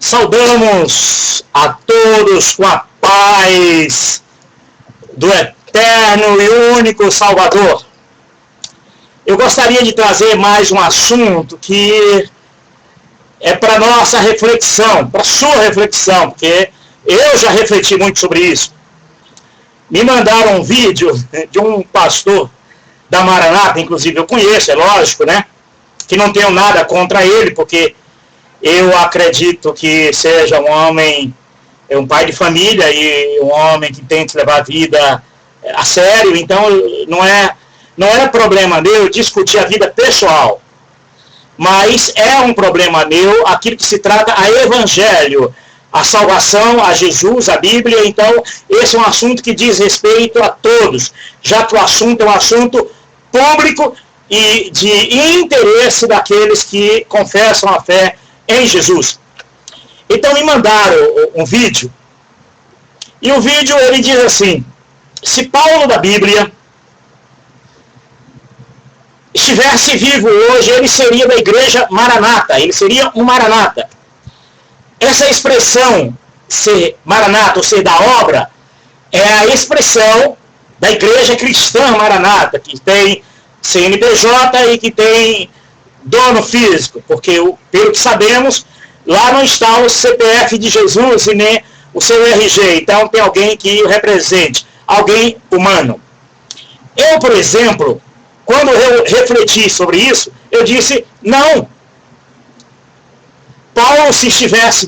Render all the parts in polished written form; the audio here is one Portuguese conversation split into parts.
Saudamos a todos com a paz do eterno e único Salvador. Eu gostaria de trazer mais um assunto que é para nossa reflexão, para sua reflexão, porque eu já refleti muito sobre isso. Me mandaram um vídeo de um pastor da Maranata, inclusive eu conheço, é lógico, né? Que não tenho nada contra ele, porque eu acredito que seja um homem, um pai de família e um homem que tente levar a vida a sério. Então não é problema meu discutir a vida pessoal, mas é um problema meu aquilo que se trata a evangelho, a salvação, a Jesus, a Bíblia. Então esse é um assunto que diz respeito a todos, já que o assunto é um assunto público e de interesse daqueles que confessam a fé em Jesus. Então me mandaram um vídeo, e o vídeo ele diz assim: se Paulo da Bíblia estivesse vivo hoje, ele seria da igreja Maranata, ele seria um Maranata. Essa expressão, ser Maranata, ou ser da obra, é a expressão da igreja cristã Maranata, que tem CNPJ e que tem dono físico, porque, pelo que sabemos, lá não está o CPF de Jesus e nem o seu RG, então tem alguém que o represente, alguém humano. Eu, por exemplo, quando eu refleti sobre isso, eu disse, não. Paulo, se estivesse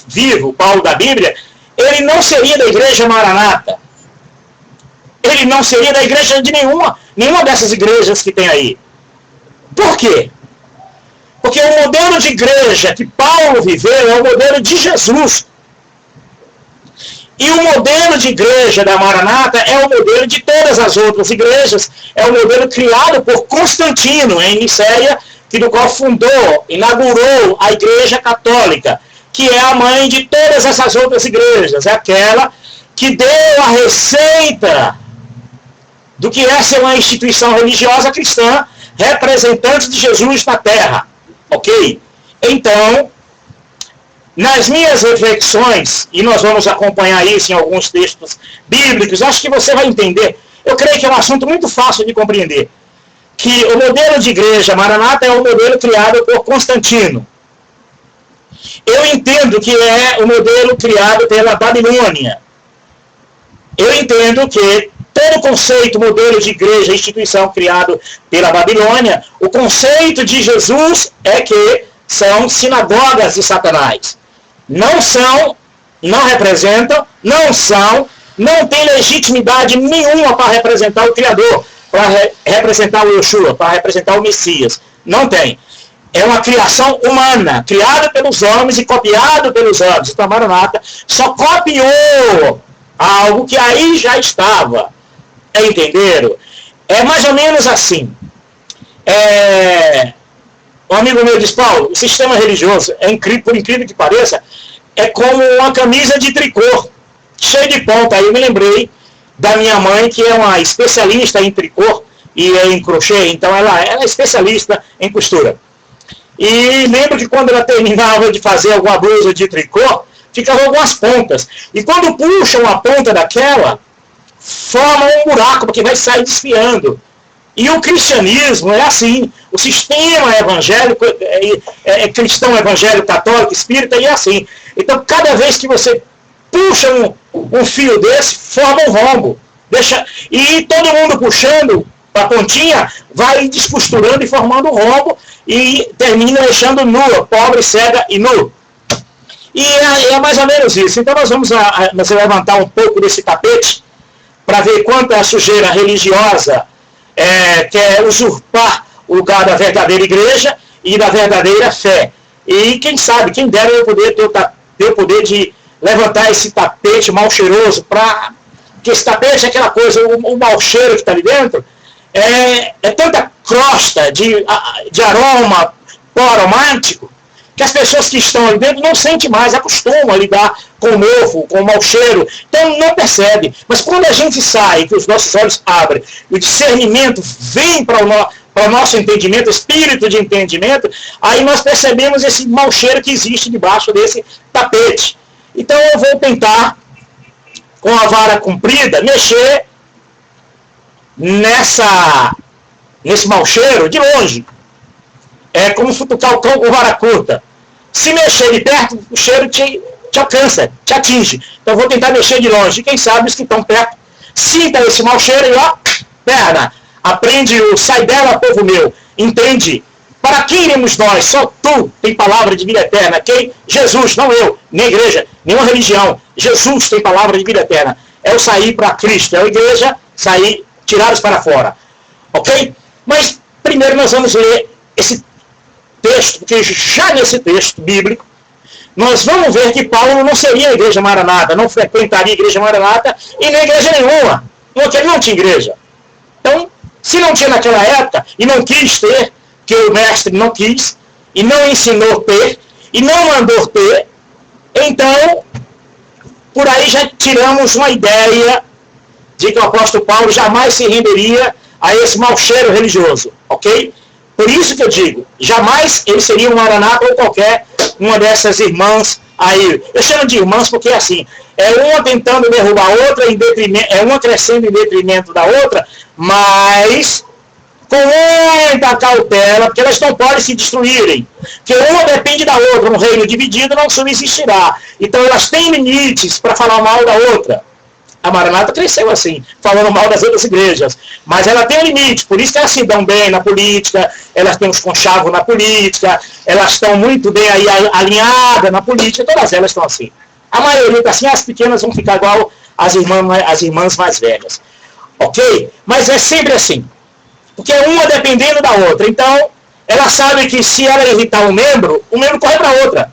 vivo, Paulo da Bíblia, ele não seria da igreja Maranata. Ele não seria da igreja de nenhuma dessas igrejas que tem aí. Por quê? Porque o modelo de igreja que Paulo viveu é o modelo de Jesus. E o modelo de igreja da Maranata é o modelo de todas as outras igrejas. É o modelo criado por Constantino, em Nicéia, do qual fundou, inaugurou a Igreja Católica, que é a mãe de todas essas outras igrejas. É aquela que deu a receita do que é ser uma instituição religiosa cristã, representante de Jesus na Terra. Ok? Então, nas minhas reflexões, e nós vamos acompanhar isso em alguns textos bíblicos, acho que você vai entender. Eu creio que é um assunto muito fácil de compreender. Que o modelo de igreja Maranata é o modelo criado por Constantino. Eu entendo que é o modelo criado pela Babilônia. Eu entendo que todo conceito, modelo de igreja, instituição criado pela Babilônia, o conceito de Jesus é que são sinagogas de Satanás. Não representam, não tem legitimidade nenhuma para representar o Criador, para representar o Yeshua, para representar o Messias. Não tem. É uma criação humana, criada pelos homens e copiada pelos homens. Então a Maranata só copiou algo que aí já estava. Entenderam? É mais ou menos assim. Um amigo meu diz, Paulo, o sistema religioso, por incrível que pareça, é como uma camisa de tricô, cheia de ponta. Aí eu me lembrei da minha mãe, que é uma especialista em tricô e em crochê, então ela é especialista em costura. E lembro que quando ela terminava de fazer alguma blusa de tricô, ficavam algumas pontas. E quando puxam a ponta daquela, forma um buraco, porque vai sair desfiando. E o cristianismo é assim. O sistema evangélico, cristão, evangélico, católico, espírita, é assim. Então, cada vez que você puxa um fio desse, forma um rombo. E todo mundo puxando a pontinha, vai descosturando e formando um rombo, e termina deixando nua, pobre, cega e nu. E é mais ou menos isso. Então nós vamos levantar um pouco desse tapete, para ver quanto a sujeira religiosa quer usurpar o lugar da verdadeira igreja e da verdadeira fé. E quem sabe, quem dera eu poder ter o poder de levantar esse tapete mal cheiroso, porque esse tapete é aquela coisa, o mau cheiro que está ali dentro, é tanta crosta de aroma pó aromático, que as pessoas que estão ali dentro não sentem mais, acostumam a lidar com o mofo, com o mau cheiro, então não percebe. Mas quando a gente sai, que os nossos olhos abrem, o discernimento vem para para o nosso entendimento, espírito de entendimento, aí nós percebemos esse mau cheiro que existe debaixo desse tapete. Então eu vou tentar, com a vara comprida, mexer nesse mau cheiro de longe. É como futucar o cão com vara curta. Se mexer de perto, o cheiro te alcança, te atinge. Então eu vou tentar mexer de longe. E quem sabe os que estão perto sinta esse mau cheiro e ó, perna. Aprende o sai dela, povo meu. Entende? Para quem iremos nós? Só tu tem palavra de vida eterna. Quem? Jesus, não eu, nem a igreja, nenhuma religião. Jesus tem palavra de vida eterna. É o sair para Cristo. É a igreja sair, tirados para fora. Ok? Mas primeiro nós vamos ler esse texto, porque já nesse texto bíblico, nós vamos ver que Paulo não seria a igreja Maranata, não frequentaria a igreja Maranata e nem igreja nenhuma, porque ele não tinha igreja. Então, se não tinha naquela época e não quis ter, que o mestre não quis, e não ensinou ter, e não mandou ter, então, por aí já tiramos uma ideia de que o apóstolo Paulo jamais se renderia a esse mau cheiro religioso, ok? Por isso que eu digo, jamais ele seria um Maranata ou qualquer uma dessas irmãs aí. Eu chamo de irmãs porque é assim, é uma tentando derrubar a outra, é uma crescendo em detrimento da outra, mas com muita cautela, porque elas não podem se destruírem. Porque uma depende da outra, um reino dividido não subsistirá. Então elas têm limites para falar mal da outra. A Maranata cresceu assim, falando mal das outras igrejas. Mas ela tem um limite, por isso que elas se dão bem na política, elas têm uns conchavos na política, elas estão muito bem aí alinhadas na política, todas elas estão assim. A maioria está assim, as pequenas vão ficar igual as irmãs mais velhas. Ok? Mas é sempre assim. Porque uma dependendo da outra. Então, ela sabe que se ela irritar um membro, o membro corre para outra.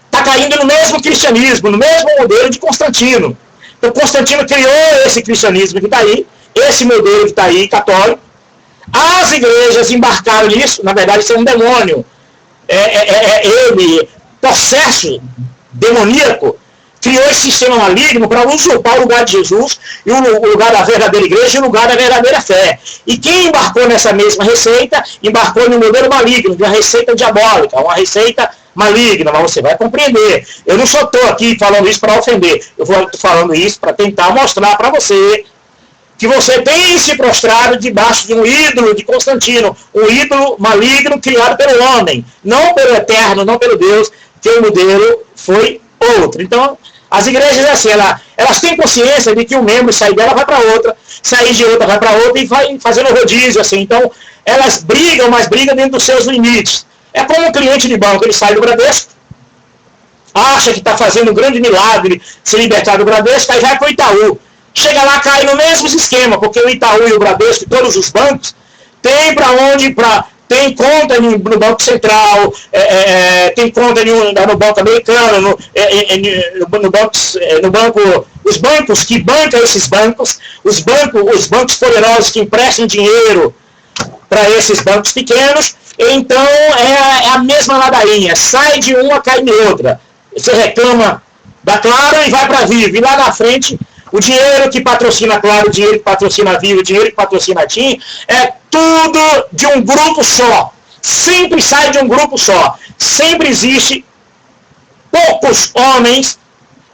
Está caindo no mesmo cristianismo, no mesmo modelo de Constantino. Então, Constantino criou esse cristianismo que está aí, esse modelo que está aí, católico. As igrejas embarcaram nisso, na verdade, isso é um demônio. Ele, processo demoníaco, criou esse sistema maligno para usurpar o lugar de Jesus, e o lugar da verdadeira igreja e o lugar da verdadeira fé. E quem embarcou nessa mesma receita, embarcou no modelo maligno, de uma receita diabólica, uma receita maligna, mas você vai compreender. Eu não só estou aqui falando isso para ofender, eu vou falando isso para tentar mostrar para você que você tem se prostrado debaixo de um ídolo de Constantino, um ídolo maligno criado pelo homem, não pelo eterno, não pelo Deus, que o modelo foi outro. Então, as igrejas assim, elas têm consciência de que um membro sair dela vai para outra, sair de outra vai para outra e vai fazendo rodízio assim. Então, elas brigam, mas brigam dentro dos seus limites. É como um cliente de banco, ele sai do Bradesco, acha que está fazendo um grande milagre, se libertar do Bradesco, aí vai para o Itaú. Chega lá, cai no mesmo esquema, porque o Itaú e o Bradesco e todos os bancos têm tem conta no Banco Central, tem conta no Banco Americano, no banco, os bancos que bancam esses bancos, os bancos poderosos que emprestam dinheiro para esses bancos pequenos. Então é a mesma ladainha, sai de uma, cai em outra. Você reclama da Claro e vai para a Vivo, e lá na frente o dinheiro que patrocina a Claro, o dinheiro que patrocina a Vivo, o dinheiro que patrocina a TIM, é tudo de um grupo só. Sempre sai de um grupo só. Sempre existe poucos homens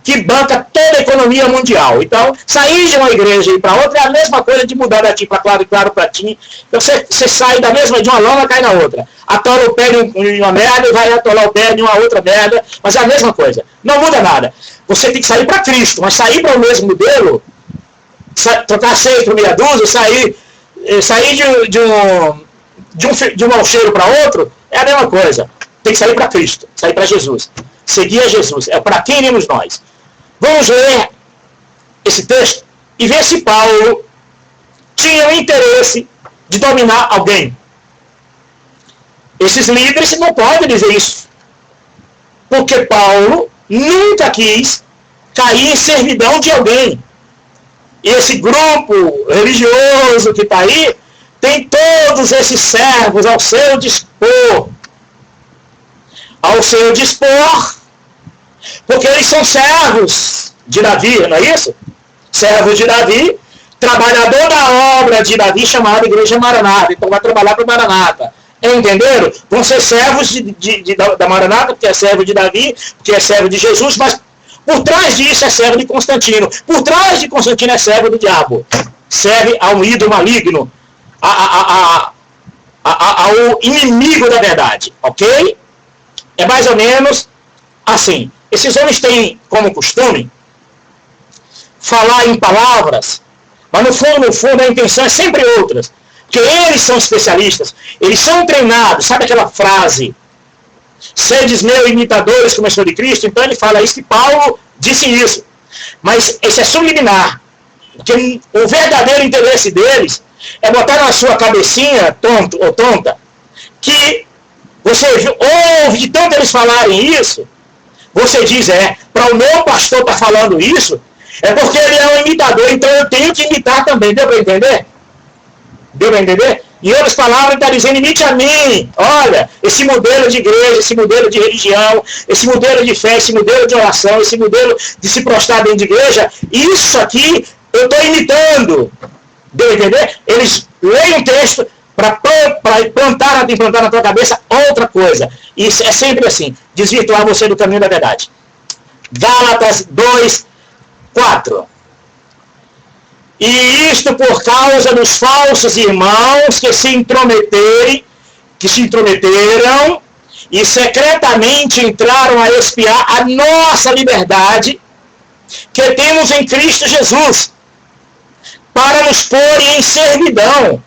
que bancam toda a economia mundial. Então, sair de uma igreja e ir para outra é a mesma coisa de mudar da TIM para Claro e Claro para TIM. Então, você sai de uma lama, cai na outra. Atola o pé de uma merda e vai atolar o pé de uma outra merda, mas é a mesma coisa. Não muda nada. Você tem que sair para Cristo, mas sair para o mesmo modelo, trocar 6 por meia dúzia, sair de um mau cheiro para outro, é a mesma coisa. Tem que sair para Cristo, sair para Jesus. Seguir a Jesus. É para quem iremos nós. Vamos ler esse texto e ver se Paulo tinha o interesse de dominar alguém. Esses líderes não podem dizer isso. Porque Paulo nunca quis cair em servidão de alguém. E esse grupo religioso que está aí tem todos esses servos ao seu dispor. Ao seu dispor, porque eles são servos de Davi, não é isso? Servos de Davi trabalhador da obra de Davi, chamada Igreja Maranata. Então vai trabalhar para Maranata. Entenderam? Vão ser servos da Maranata, porque é servo de Davi, porque é servo de Jesus, mas por trás disso é servo de Constantino. Por trás de Constantino é servo do diabo. Serve a um ídolo maligno, ao inimigo da verdade. Ok? É mais ou menos assim. Esses homens têm como costume falar em palavras, mas no fundo a intenção é sempre outras. Porque eles são especialistas, eles são treinados. Sabe aquela frase? Sedes meus imitadores como eu sou de Cristo? Então ele fala isso, que Paulo disse isso. Mas isso é subliminar. Porque o verdadeiro interesse deles é botar na sua cabecinha, tonto ou tonta, que você ouve de tanto eles falarem isso, você diz, para o meu pastor estar falando isso, é porque ele é um imitador, então eu tenho que imitar também. Deu para entender? Deu para entender? Em outras palavras, ele está dizendo, imite a mim. Olha, esse modelo de igreja, esse modelo de religião, esse modelo de fé, esse modelo de oração, esse modelo de se prostrar dentro de igreja, isso aqui eu estou imitando. Deu para entender? Eles leem um texto para implantar na tua cabeça outra coisa. Isso é sempre assim, desvirtuar você do caminho da verdade. Gálatas 2:4. E isto por causa dos falsos irmãos que se intrometeram e secretamente entraram a espiar a nossa liberdade que temos em Cristo Jesus, para nos pôr em servidão.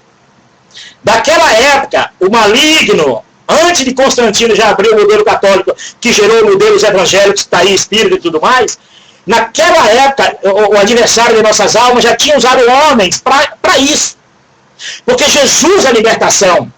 Daquela época, o maligno, antes de Constantino já abrir o modelo católico, que gerou modelos evangélicos, está aí, espírito e tudo mais, naquela época, o adversário de nossas almas já tinha usado homens para isso. Porque Jesus é a libertação.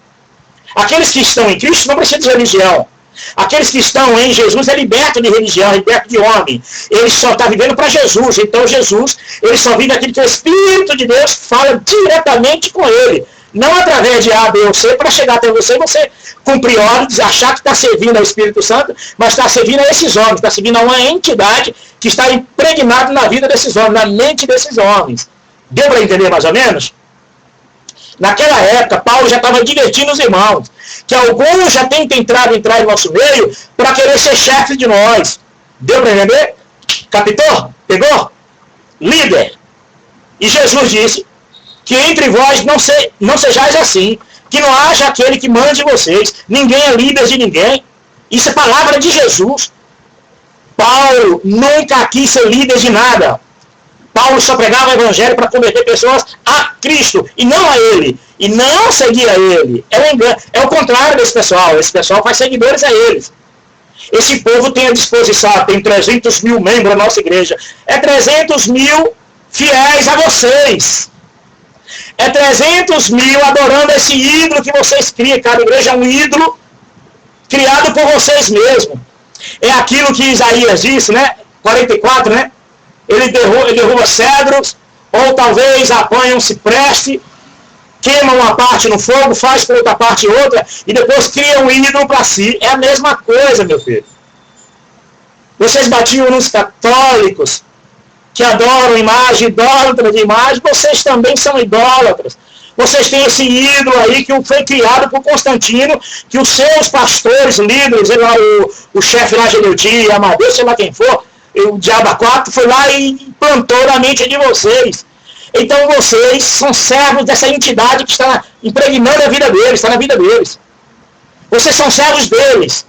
Aqueles que estão em Cristo não precisam de religião. Aqueles que estão em Jesus é liberto de religião, é liberto de homem. Ele só está vivendo para Jesus. Então Jesus, ele só vive aquilo que o Espírito de Deus fala diretamente com ele. Não através de A, B ou C, para chegar até você e você cumprir ordens, achar que está servindo ao Espírito Santo, mas está servindo a esses homens, está servindo a uma entidade que está impregnada na vida desses homens, na mente desses homens. Deu para entender mais ou menos? Naquela época, Paulo já estava divertindo os irmãos, que alguns já têm tentado entrar em nosso meio para querer ser chefe de nós. Deu para entender? Captou? Pegou? Líder. E Jesus disse que entre vós não sejais assim, que não haja aquele que mande vocês, ninguém é líder de ninguém. Isso é palavra de Jesus. Paulo nunca quis ser líder de nada. Paulo só pregava o evangelho para converter pessoas a Cristo, e não a ele, e não seguir a ele. É um engano. É o contrário desse pessoal. Esse pessoal faz seguidores a eles. Esse povo tem à disposição, tem 300 mil membros da nossa igreja. É 300 mil fiéis a vocês. É 300 mil adorando esse ídolo que vocês criam. Cada igreja é um ídolo criado por vocês mesmos. É aquilo que Isaías disse, né? 44, né? Ele derruba cedros, ou talvez apanha um cipreste, queima uma parte no fogo, faz por outra parte outra, e depois cria um ídolo para si. É a mesma coisa, meu filho. Vocês batiam nos católicos, que adoram imagem, idólatras de imagem, vocês também são idólatras. Vocês têm esse ídolo aí que foi criado por Constantino, que os seus pastores, líderes, o chefe lá, Geleudia, Amadeu, sei lá quem for, o Diabo 4, foi lá e implantou na mente de vocês. Então vocês são servos dessa entidade que está impregnando a vida deles, está na vida deles. Vocês são servos deles.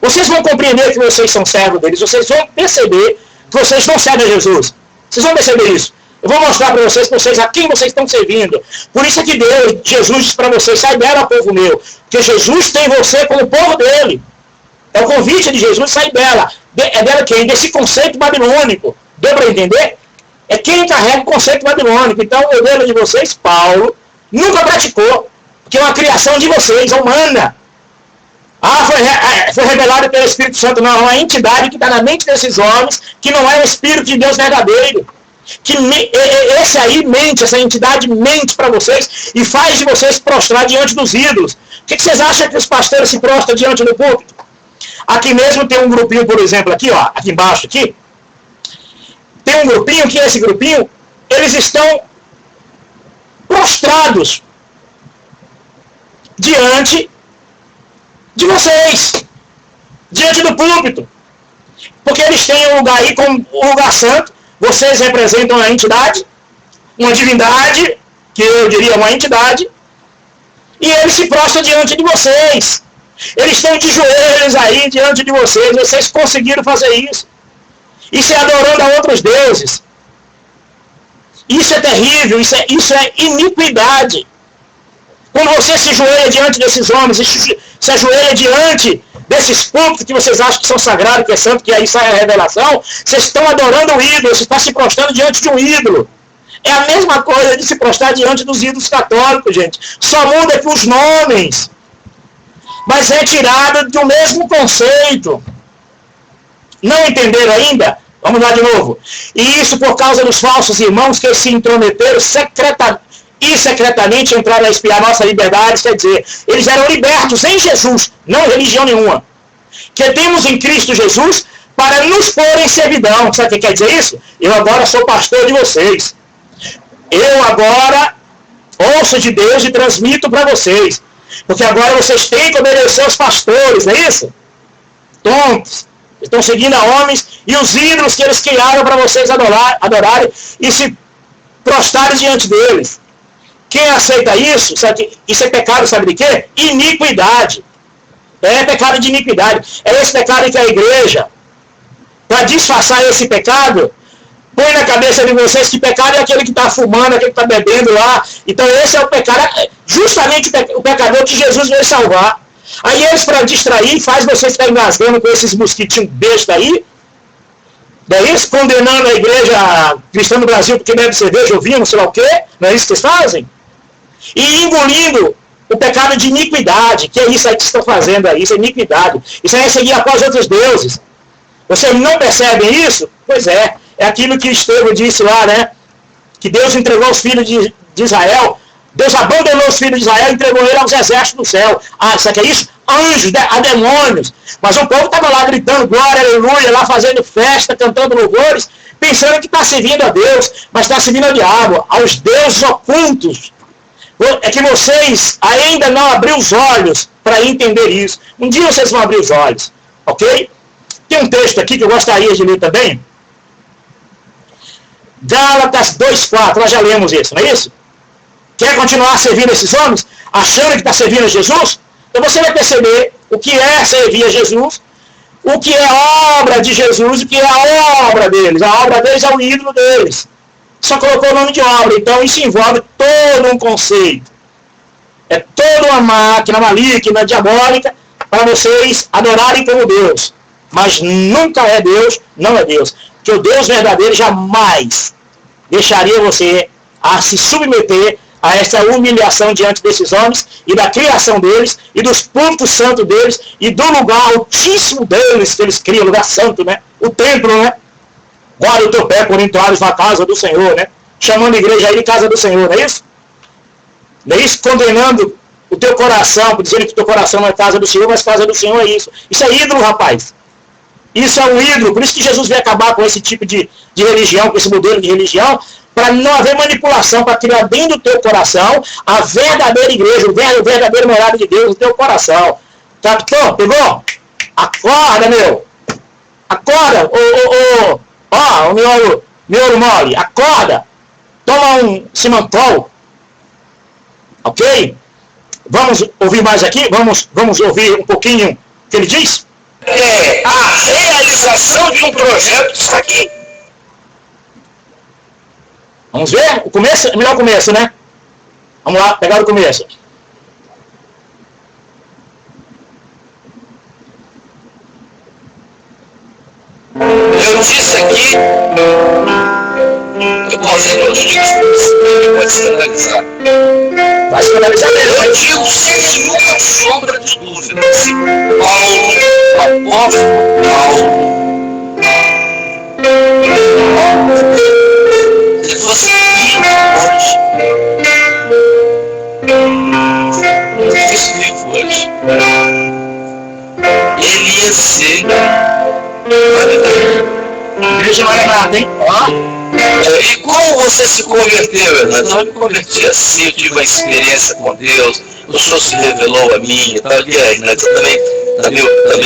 Vocês vão compreender que vocês são servos deles, vocês vão perceber que vocês não servem a Jesus. Vocês vão perceber isso. Eu vou mostrar para vocês a quem vocês estão servindo. Por isso é que Jesus diz para vocês, sai dela, povo meu. Porque Jesus tem você como povo dele. É o convite de Jesus, sai dela. É dela quem? Desse conceito babilônico. Deu para entender? É quem carrega o conceito babilônico. Então o modelo de vocês, Paulo, nunca praticou. Porque é uma criação de vocês, humana. Foi revelado pelo Espírito Santo. Não, é uma entidade que está na mente desses homens, que não é o Espírito de Deus verdadeiro. Que esse aí mente, essa entidade mente para vocês e faz de vocês prostrar diante dos ídolos. O que vocês acham que os pastores se prostram diante do púlpito? Aqui mesmo tem um grupinho, por exemplo, aqui, ó, aqui embaixo, aqui. Tem um grupinho que esse grupinho, eles estão prostrados diante de vocês, diante do púlpito. Porque eles têm um lugar aí como um lugar santo, vocês representam a entidade, uma divindade, que eu diria uma entidade, e eles se prostram diante de vocês. Eles estão de joelhos aí diante de vocês, vocês conseguiram fazer isso. Isso é adorando a outros deuses. Isso é terrível, isso é iniquidade. Quando você se ajoelha diante desses homens, se ajoelha diante desses púlpitos que vocês acham que são sagrados, que é santo, que aí sai a revelação, vocês estão adorando o ídolo, você está se prostrando diante de um ídolo. É a mesma coisa de se prostrar diante dos ídolos católicos, gente. Só muda que os nomes. Mas é tirado do mesmo conceito. Não entenderam ainda? Vamos lá de novo. E isso por causa dos falsos irmãos que se intrometeram secretamente entraram a espiar nossa liberdade, quer dizer, eles eram libertos em Jesus, não em religião nenhuma. Que temos em Cristo Jesus para nos pôr em servidão. Sabe o que quer dizer isso? Eu agora sou pastor de vocês. Eu agora ouço de Deus e transmito para vocês. Porque agora vocês têm que obedecer aos pastores, não é isso? Tontos. Estão seguindo a homens e os ídolos que eles criaram para vocês adorarem e se prostrarem diante deles. Quem aceita isso, sabe, isso é pecado, sabe de quê? Iniquidade. É pecado de iniquidade. É esse pecado que a igreja, para disfarçar esse pecado, põe na cabeça de vocês que pecado é aquele que está fumando, aquele que está bebendo lá. Então esse é o pecado, justamente o pecador que Jesus veio salvar. Aí eles, para distrair, faz vocês ficarem engasgando com esses mosquitinhos bestas aí. Daí eles condenando a igreja cristã no Brasil porque bebe cerveja ou vinho, não sei lá o quê. Não é isso que eles fazem? E engolindo o pecado de iniquidade, que é isso aí que estão fazendo aí, isso é iniquidade. Isso aí é seguir após outros deuses. Vocês não percebem isso? Pois é. É aquilo que Estevão disse lá, né? Que Deus entregou os filhos de Israel. Deus abandonou os filhos de Israel e entregou ele aos exércitos do céu. Ah, isso aqui é isso? Anjos, a demônios. Mas o povo estava lá gritando glória, aleluia, lá fazendo festa, cantando louvores, pensando que está servindo a Deus, mas está servindo ao diabo, aos deuses ocultos. É que vocês ainda não abriram os olhos para entender isso. Um dia vocês vão abrir os olhos, ok? Tem um texto aqui que eu gostaria de ler também. Gálatas 2,4, nós já lemos isso, não é isso? Quer continuar servindo esses homens? Achando que está servindo a Jesus? Então você vai perceber o que é servir a Jesus, o que é a obra de Jesus e o que é a obra deles. A obra deles é o ídolo deles. Só colocou o nome de obra. Então isso envolve todo um conceito. É toda uma máquina maligna, diabólica, para vocês adorarem como Deus. Mas nunca é Deus, não é Deus. Porque o Deus verdadeiro jamais deixaria você a se submeter a essa humilhação diante desses homens e da criação deles e dos pontos santos deles e do lugar altíssimo deles que eles criam, lugar santo, né? O templo, né? Guarda o teu pé por entrares na casa do Senhor, né? Chamando a igreja aí de casa do Senhor, não é isso? Não é isso? Condenando o teu coração, dizendo que o teu coração não é casa do Senhor, mas casa do Senhor é isso. Isso é ídolo, rapaz. Isso é um ídolo. Por isso que Jesus veio acabar com esse tipo de religião, com esse modelo de religião, para não haver manipulação, para criar dentro do teu coração a verdadeira igreja, o verdadeiro morada de Deus no teu coração. Capitão, pegou? Acorda, meu. Acorda, ó, o miolo mole. Acorda. Toma um Simantol. Ok? Vamos ouvir mais aqui? Vamos ouvir um pouquinho o que ele diz? É a realização de um projeto disso aqui. Vamos ver? O começo? É melhor o começo, né? Vamos lá, pegar o começo. Eu disse aqui, eu posso dizer todos os dias, pode escandalizar. Vai escandalizar mesmo. Eu digo sem nenhuma sombra de dúvida. Paulo, apóstolo Paulo, se fosse vivo hoje, ele ia ser. Igreja não é nada, hein? Ó. E como você se converteu, Hernando? Eu me converti assim, eu tive uma experiência com Deus, o Senhor se revelou a mim, eu também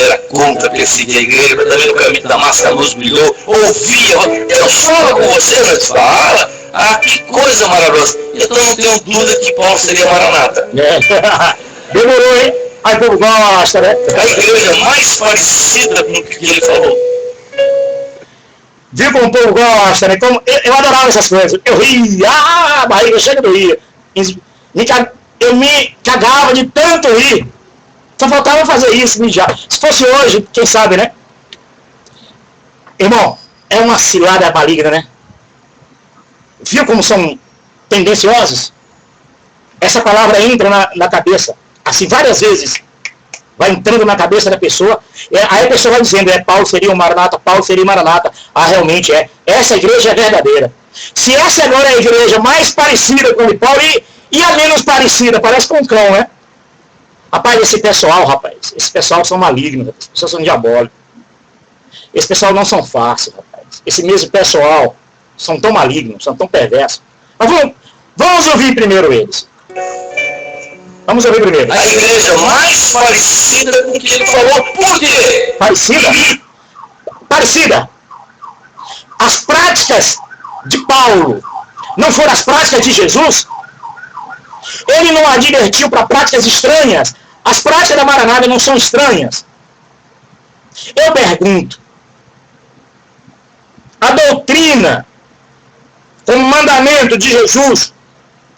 era contra perseguir a igreja, mas também no caminho da máscara a luz brilhou, ouvia, Deus fala com você, Hernando, fala, que coisa maravilhosa. Então eu não tenho dúvida que Paulo seria Maranata. Demorou, hein? Aí o povo gosta, né? A igreja mais parecida com o que ele falou. Viu como o povo gosta, né? Como eu adorava essas coisas. Eu ria, a barriga chega do rir. Eu me cagava de tanto rir. Só faltava fazer isso, mijar. Se fosse hoje, quem sabe, né? Irmão, é uma cilada maligna, né? Viu como são tendenciosos? Essa palavra entra na cabeça, assim, várias vezes. Vai entrando na cabeça da pessoa, aí a pessoa vai dizendo, Paulo seria o Maranata, Paulo seria o Maranata. Realmente é. Essa igreja é verdadeira. Se essa agora é a igreja mais parecida com o de Paulo, e a menos parecida, parece com um cão, né? Rapaz, esse pessoal são malignos, as pessoas são diabólicos. Esse pessoal não são fáceis, rapaz. Esse mesmo pessoal são tão malignos, são tão perversos. Mas vamos ouvir primeiro eles. Vamos ouvir primeiro. A igreja mais parecida com o que ele falou, por quê? Parecida. As práticas de Paulo não foram as práticas de Jesus? Ele não advertiu para práticas estranhas. As práticas da Maranata não são estranhas. Eu pergunto, a doutrina, como mandamento de Jesus,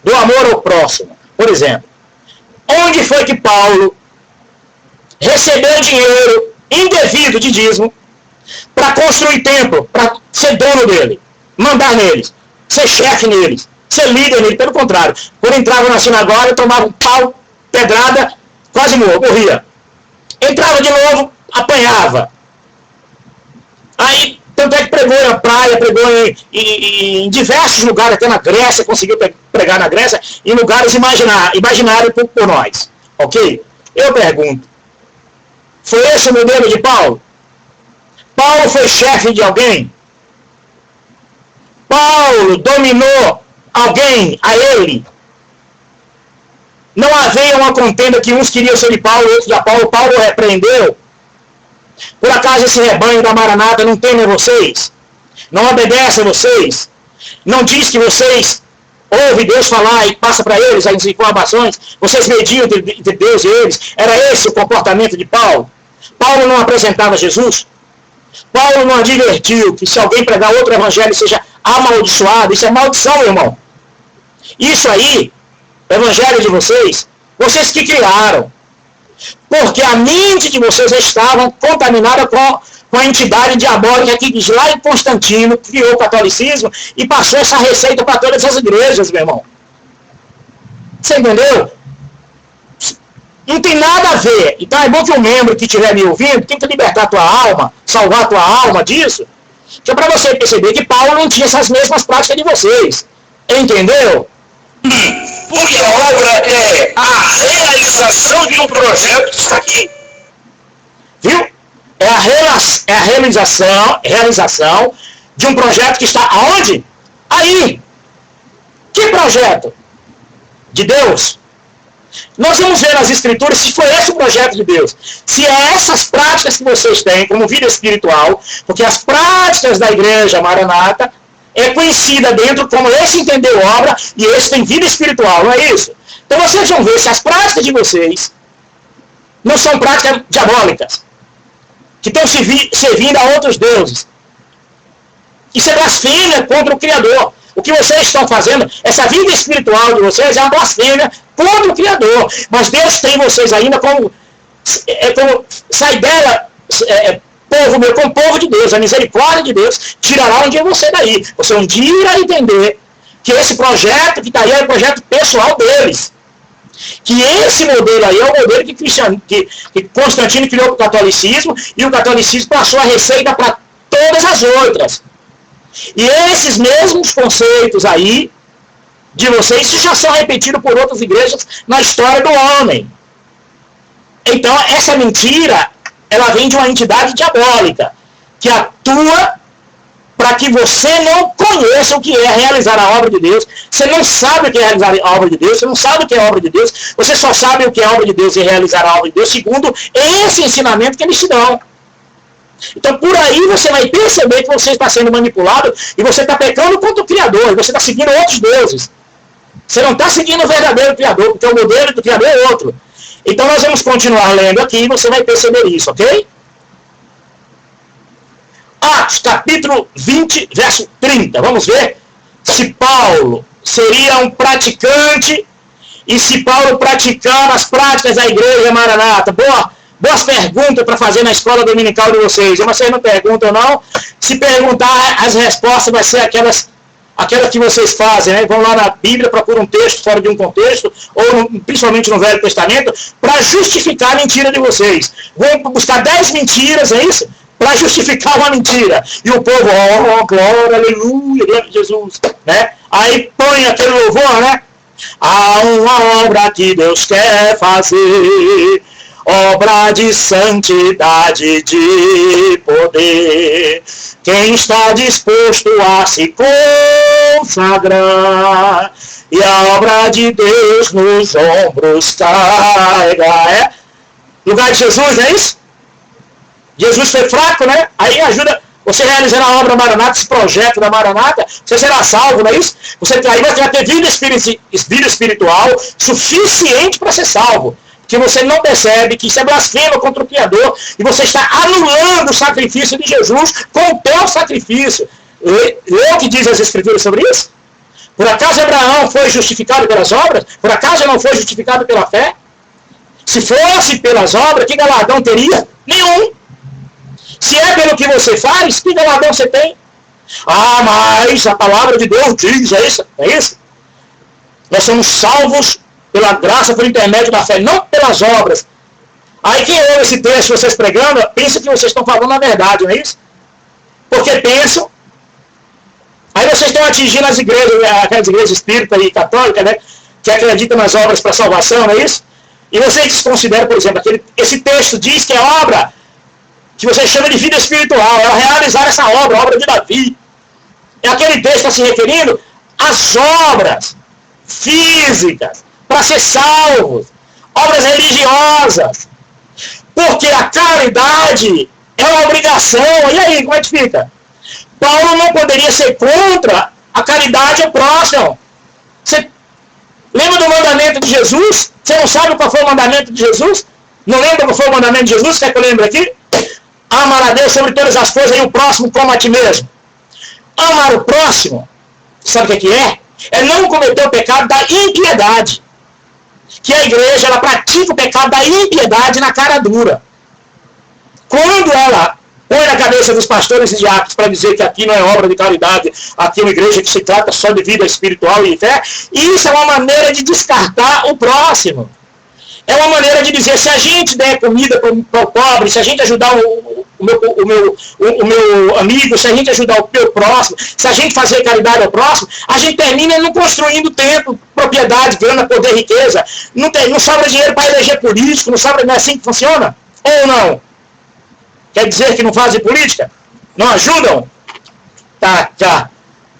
do amor ao próximo, por exemplo, onde foi que Paulo recebeu dinheiro indevido de dízimo para construir templo, para ser dono dele, mandar neles, ser chefe neles, ser líder neles? Pelo contrário, quando entrava na sinagoga, eu tomava um pau, pedrada, quase morria. Entrava de novo, apanhava. Aí, tanto é que pregou na praia, pregou em diversos lugares, até na Grécia, conseguiu pregar na Grécia, em lugares imaginários por nós. Ok? Eu pergunto, foi esse o modelo de Paulo? Paulo foi chefe de alguém? Paulo dominou alguém a ele? Não havia uma contenda que uns queriam ser de Paulo, outros de Paulo. Paulo repreendeu. Por acaso esse rebanho da Maranata não teme a vocês? Não obedece a vocês? Não diz que vocês ouvem Deus falar e passa para eles as informações? Vocês mediam de Deus e eles? Era esse o comportamento de Paulo? Paulo não apresentava Jesus? Paulo não advertiu que se alguém pregar outro evangelho seja amaldiçoado? Isso é maldição, irmão. Isso aí, o evangelho de vocês que criaram. Porque a mente de vocês estava contaminada com a entidade diabólica que lá em Constantino criou o catolicismo e passou essa receita para todas as igrejas, meu irmão. Você entendeu? Não tem nada a ver. Então é bom que o membro que estiver me ouvindo tenta libertar a tua alma, salvar a tua alma disso, que é para você perceber que Paulo não tinha essas mesmas práticas de vocês. Entendeu? Porque a obra é a realização de um projeto que está aqui. Viu? É a realização de um projeto que está aonde? Aí. Que projeto? De Deus. Nós vamos ver nas Escrituras se foi esse o projeto de Deus. Se é essas práticas que vocês têm como vida espiritual, porque as práticas da igreja Maranata é conhecida dentro como esse entendeu obra e esse tem vida espiritual, não é isso? Então vocês vão ver se as práticas de vocês não são práticas diabólicas, que estão servindo a outros deuses. Isso é blasfêmia contra o Criador. O que vocês estão fazendo, essa vida espiritual de vocês é uma blasfêmia contra o Criador. Mas Deus tem vocês ainda como sai dela, povo meu, como povo de Deus. A misericórdia de Deus tirará um dia você daí. Você um dia irá entender que esse projeto que está aí é o projeto pessoal deles. Que esse modelo aí é o modelo que Constantino criou para o catolicismo, e o catolicismo passou a receita para todas as outras. E esses mesmos conceitos aí, de vocês, já são repetidos por outras igrejas na história do homem. Então, essa mentira, ela vem de uma entidade diabólica, que atua para que você não conheça o que é realizar a obra de Deus. Você não sabe o que é realizar a obra de Deus, você não sabe o que é a obra de Deus, você só sabe o que é a obra de Deus e realizar a obra de Deus segundo esse ensinamento que eles te dão. Então por aí você vai perceber que você está sendo manipulado e você está pecando contra o Criador, e você está seguindo outros deuses. Você não está seguindo o verdadeiro Criador, porque o modelo do Criador é outro. Então nós vamos continuar lendo aqui e você vai perceber isso, ok? Atos, capítulo 20, verso 30. Vamos ver se Paulo seria um praticante e se Paulo praticava as práticas da igreja Maranata. Boas perguntas para fazer na escola dominical de vocês. Mas vocês não perguntam, não. Se perguntar, as respostas vão ser aquelas que vocês fazem, né? Vão lá na Bíblia, procuram um texto fora de um contexto, ou principalmente no Velho Testamento, para justificar a mentira de vocês. Vão buscar 10 mentiras, é isso? Para justificar uma mentira. E o povo, oh, glória, aleluia, glória a Jesus. Né? Aí põe aquele louvor, né? Há uma obra que Deus quer fazer, obra de santidade, de poder. Quem está disposto a se consagrar e a obra de Deus nos ombros carregar. Lugar de Jesus, é isso? Jesus foi fraco, né? Aí ajuda você realizando a obra Maranata, esse projeto da Maranata, você será salvo, não é isso? Aí você vai ter vida espiritual suficiente para ser salvo. Que você não percebe que isso é blasfema contra o Criador e você está anulando o sacrifício de Jesus com o teu sacrifício. Lê o que diz as Escrituras sobre isso? Por acaso Abraão foi justificado pelas obras? Por acaso não foi justificado pela fé? Se fosse pelas obras, que galardão teria? Nenhum. Se é pelo que você faz, que galardão você tem? Ah, mas a palavra de Deus diz, é isso? É isso? Nós somos salvos pela graça, por intermédio da fé, não pelas obras. Aí quem ouve esse texto, vocês pregando, pensa que vocês estão falando a verdade, não é isso? Porque pensam. Aí vocês estão atingindo as igrejas, aquelas igrejas espíritas e católicas, né? Que acreditam nas obras para salvação, não é isso? E vocês desconsideram, por exemplo, esse texto diz que é obra que você chama de vida espiritual, é realizar essa obra, a obra de Davi. É aquele texto que está se referindo às obras físicas, para ser salvos, obras religiosas. Porque a caridade é uma obrigação. E aí, como é que fica? Paulo não poderia ser contra a caridade ao próximo. Você lembra do mandamento de Jesus? Você não sabe qual foi o mandamento de Jesus? Não lembra qual foi o mandamento de Jesus? Quer que eu lembre aqui? Amar a Deus sobre todas as coisas e o próximo como a ti mesmo. Amar o próximo, sabe o que é? É não cometer o pecado da impiedade. Que a igreja, ela pratica o pecado da impiedade na cara dura. Quando ela põe na cabeça dos pastores e diáconos para dizer que aqui não é obra de caridade, aqui é uma igreja que se trata só de vida espiritual e fé, isso é uma maneira de descartar o próximo. É uma maneira de dizer, se a gente der comida para o pobre, se a gente ajudar o meu amigo, se a gente ajudar o meu próximo, se a gente fazer caridade ao próximo, a gente termina não construindo tempo, propriedade, grana, poder, riqueza. Não sobra dinheiro para eleger político, não é assim que funciona? Ou não? Quer dizer que não fazem política? Não ajudam? Tá.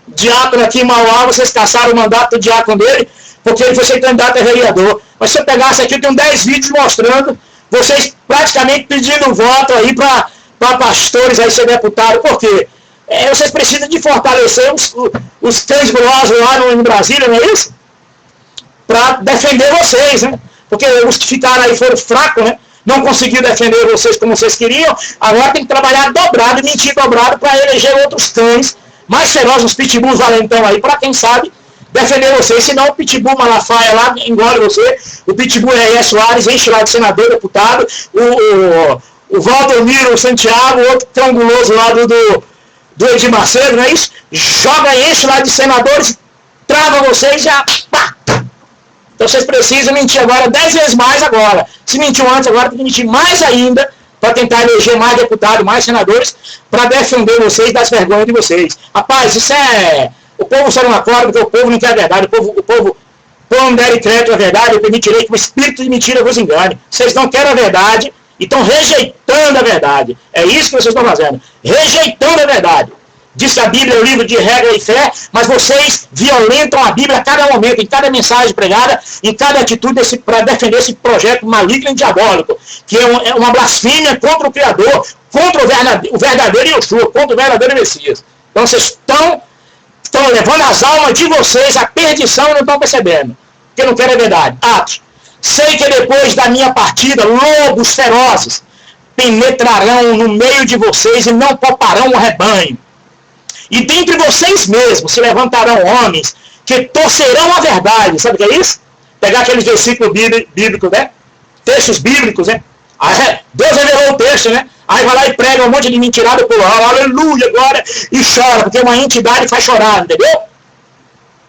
Diácono aqui em Mauá, vocês caçaram o mandato do diácono dele, porque ele foi ser candidato a vereador. Mas se eu pegasse aqui, eu tenho 10 vídeos mostrando vocês praticamente pedindo voto aí para pastores aí ser deputado. Por quê? Vocês precisam de fortalecer os cães gulosos lá no Brasília, não é isso? Para defender vocês, né? Porque os que ficaram aí foram fracos, né? Não conseguiram defender vocês como vocês queriam. Agora tem que trabalhar dobrado e mentir dobrado para eleger outros cães mais ferozes, os pitbulls valentão aí, para quem sabe defender vocês, senão o pitbull Malafaia lá engole você, o pitbull R.S. Soares enche lá de senador, deputado, o Valdomiro Santiago, outro trianguloso lá do Edir Macedo, não é isso? Joga, enche lá de senadores, trava vocês e já pá! Então vocês precisam mentir agora 10 vezes mais agora. Se mentiu antes, agora tem que mentir mais ainda para tentar eleger mais deputados, mais senadores, para defender vocês das vergonhas de vocês. Rapaz, isso é... O povo só não acorda porque o povo não quer a verdade. O povo não der crédito à verdade, eu permitirei que o espírito de mentira vos engane. Vocês não querem a verdade e estão rejeitando a verdade. É isso que vocês estão fazendo. Rejeitando a verdade. Diz que a Bíblia é o livro de regra e fé, mas vocês violentam a Bíblia a cada momento, em cada mensagem pregada, em cada atitude para defender esse projeto maligno e diabólico, que é uma blasfêmia contra o Criador, contra o verdadeiro Yeshua, contra o verdadeiro Messias. Então vocês estão levando as almas de vocês à perdição e não estão percebendo, porque não querem a verdade. Atos. Sei que depois da minha partida, lobos ferozes penetrarão no meio de vocês e não pouparão o rebanho. E dentre vocês mesmos se levantarão homens que torcerão a verdade. Sabe o que é isso? Pegar aqueles versículos bíblicos, né? Textos bíblicos, né? Aí, Deus revelou o texto, né? Aí vai lá e prega um monte de mentirada por lá, aleluia, glória, e chora, porque uma entidade faz chorar, entendeu?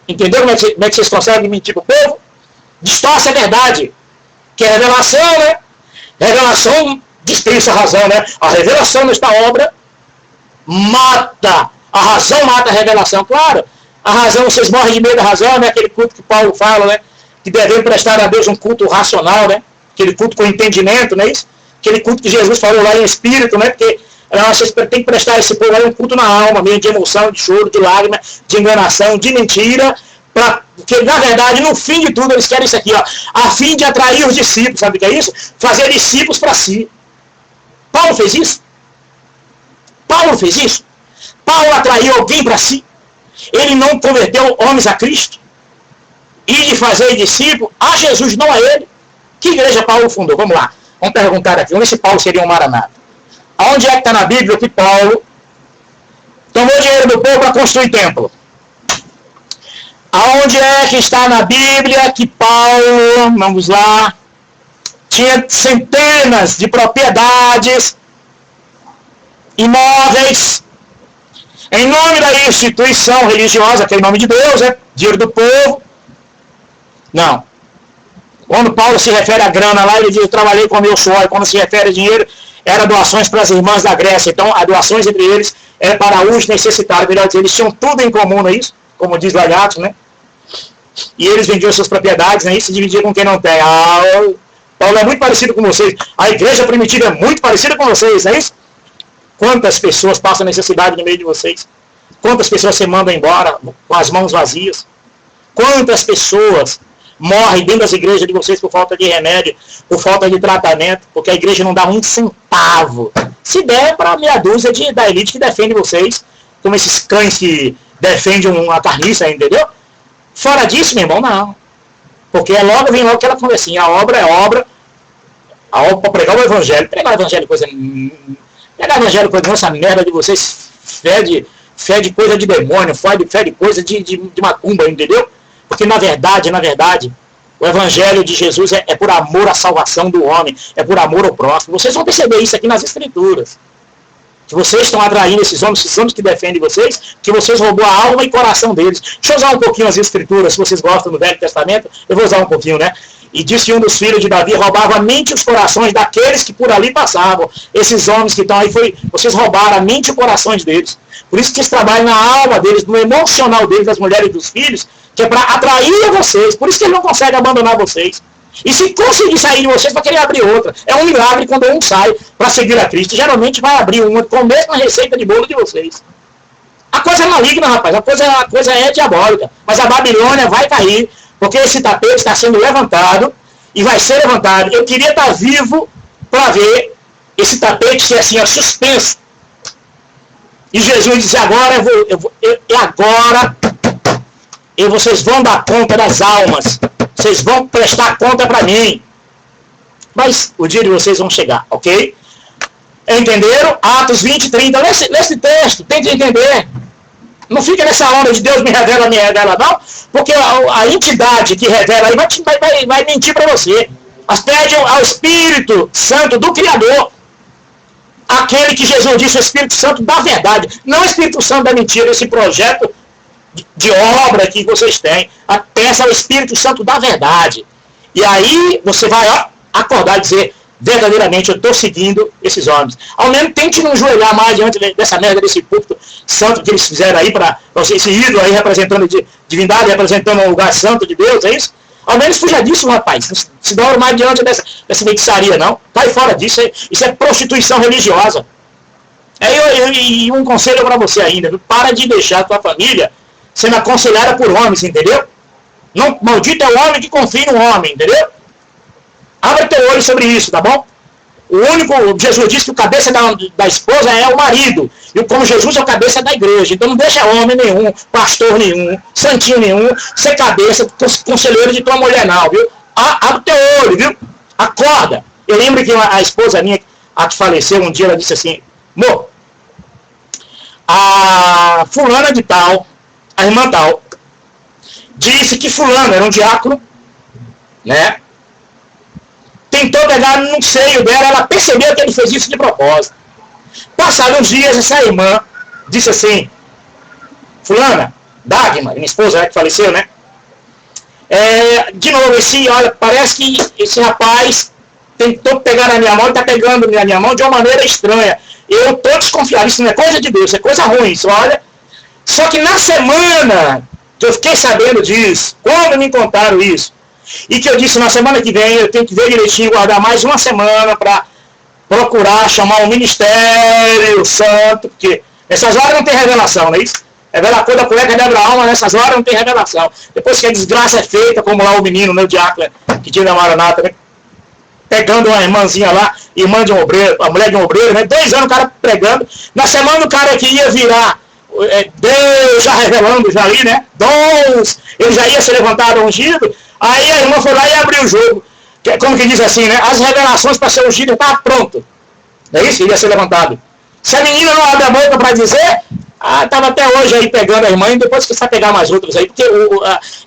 Entendeu como é que vocês conseguem mentir pro povo? Distorce a verdade, que é revelação, né? Revelação dispensa a razão, né? A revelação nesta obra mata. A razão mata a revelação, claro. A razão, vocês morrem de medo da razão, né? Aquele culto que Paulo fala, né? Que devemos prestar a Deus um culto racional, né? Aquele culto com entendimento, não é isso? Aquele culto que Jesus falou lá em espírito, né? Porque vocês têm que prestar esse povo aí um culto na alma, meio de emoção, de choro, de lágrima, de enganação, de mentira, porque na verdade, no fim de tudo, eles querem isso aqui, ó, a fim de atrair os discípulos, sabe o que é isso? Fazer discípulos para si. Paulo fez isso? Paulo fez isso? Paulo atraiu alguém para si? Ele não converteu homens a Cristo? E de fazer discípulo a Jesus, não a ele? Que igreja Paulo fundou? Vamos lá. Vamos perguntar aqui. Vamos ver se Paulo seria um maranata. Aonde é que está na Bíblia que Paulo tomou dinheiro do povo para construir templo? Aonde é que está na Bíblia que Paulo, vamos lá, tinha centenas de propriedades, imóveis, em nome da instituição religiosa, que é em nome de Deus, né? Dinheiro do povo? Não. Quando Paulo se refere à grana lá, ele diz, eu trabalhei com o meu suor. Quando se refere a dinheiro, era doações para as irmãs da Grécia. Então, as doações entre eles era para os necessitados. Melhor dizer, eles tinham tudo em comum, não é isso? Como diz Lagatos, né? E eles vendiam suas propriedades, né? E se dividiam com quem não tem. Paulo é muito parecido com vocês. A igreja primitiva é muito parecida com vocês, não é isso? Quantas pessoas passam necessidade no meio de vocês? Quantas pessoas você manda embora com as mãos vazias? Quantas pessoas morrem dentro das igrejas de vocês por falta de remédio, por falta de tratamento, porque a igreja não dá um centavo. Se der para meia dúzia da elite que defende vocês, como esses cães que defendem uma carniça, entendeu? Fora disso, meu irmão, não. Porque vem logo aquela conversinha, a obra é obra para pregar o evangelho. Pregar o evangelho coisa... Pregar o evangelho coisa, essa merda de vocês, fede coisa de demônio, fede coisa de macumba, entendeu? Porque na verdade, o evangelho de Jesus é por amor à salvação do homem, é por amor ao próximo. Vocês vão perceber isso aqui nas escrituras. Que vocês estão atraindo esses homens que defendem vocês, que vocês roubou a alma e coração deles. Deixa eu usar um pouquinho as escrituras, se vocês gostam do Velho Testamento, eu vou usar um pouquinho, né? E disse um dos filhos de Davi, roubava a mente e os corações daqueles que por ali passavam. Esses homens que estão aí, vocês roubaram a mente e os corações deles. Por isso que eles trabalham na alma deles, no emocional deles, das mulheres e dos filhos, que é para atrair a vocês. Por isso que ele não consegue abandonar vocês. E se conseguir sair de vocês, vai querer abrir outra. É um milagre quando um sai para seguir a Cristo. Geralmente vai abrir uma com a mesma receita de bolo de vocês. A coisa é maligna, rapaz. A coisa é diabólica. Mas a Babilônia vai cair, porque esse tapete está sendo levantado e vai ser levantado. Eu queria estar vivo para ver esse tapete ser assim, suspenso. E Jesus disse, agora vocês vão dar conta das almas. Vocês vão prestar conta para mim. Mas o dia de vocês vão chegar, ok? Entenderam? Atos 20, 30. Lê esse texto, tente entender. Não fica nessa onda de Deus me revela, não. Porque a entidade que revela aí vai mentir para você. Mas pede ao Espírito Santo do Criador. Aquele que Jesus disse, o Espírito Santo da verdade. Não o Espírito Santo da mentira, esse projeto de obra que vocês têm. Peça ao Espírito Santo da verdade. E aí você vai acordar e dizer, verdadeiramente eu estou seguindo esses homens. Ao menos tente não ajoelhar mais diante dessa merda, desse púlpito santo que eles fizeram aí para você, esse ídolo aí representando divindade, representando um lugar santo de Deus, é isso? Ao menos fuja disso, rapaz. Não se dobra mais diante dessa feitiçaria, não. Cai fora disso. Isso é prostituição religiosa. É e um conselho para você ainda, viu? Para de deixar a tua família sendo aconselhada por homens, entendeu? Não, maldito é o homem que confia no homem, entendeu? Abre teu olho sobre isso, tá bom? Jesus disse que o cabeça da esposa é o marido. E como Jesus é o cabeça da igreja. Então não deixa homem nenhum, pastor nenhum, santinho nenhum, ser cabeça, conselheiro de tua mulher não, viu? Abre teu olho, viu? Acorda. Eu lembro que a esposa minha, a que faleceu um dia, ela disse assim, amor, a fulana de tal, a irmã tal, disse que fulano era um diácono, né? Tentou pegar no seio dela, ela percebeu que ele fez isso de propósito. Passados uns dias, essa irmã disse assim, fulana, Dagmar, minha esposa, que faleceu, né? De novo, olha, parece que esse rapaz tentou pegar na minha mão e está pegando na minha mão de uma maneira estranha. Eu estou desconfiado, isso não é coisa de Deus, é coisa ruim, isso, olha. Só que na semana que eu fiquei sabendo disso, quando me contaram isso, e que eu disse, na semana que vem eu tenho que ver direitinho, guardar mais uma semana para procurar chamar o Ministério Santo, porque nessas horas não tem revelação, não é isso? Revela toda a cueca de Abraão, mas nessas horas não tem revelação. Depois que a desgraça é feita, como lá o menino, meu diácono, que tinha na Maranata, né? Pegando uma irmãzinha lá, irmã de um obreiro, a mulher de um obreiro, né? 2 anos o cara pregando. Na semana o cara que ia virar, Deus já revelando já ali, né? Dons, ele já ia ser levantado ungido. Aí a irmã foi lá e abriu o jogo. Como que diz assim, né? As revelações para ser ungido estavam pronto. Não é isso? Ele ia ser levantado. Se a menina não abre a boca para dizer, estava até hoje aí pegando a irmã e depois que você pegar mais outros aí, porque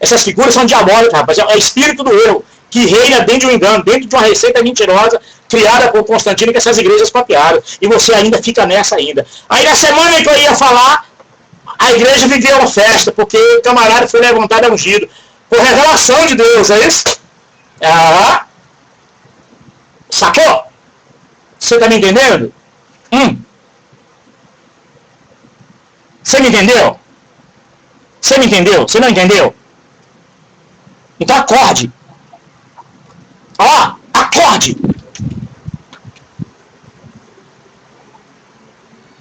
essas figuras são diabólicas, rapaz. É o espírito do erro que reina dentro de um engano, dentro de uma receita mentirosa criada por Constantino que essas igrejas copiaram. E você ainda fica nessa ainda. Aí na semana que eu ia falar, a igreja viveu uma festa, porque o camarada foi levantado e ungido. Por revelação de Deus, é isso? Sacou? Você está me entendendo? Você me entendeu? Você me entendeu? Você não entendeu? Então acorde. Acorde.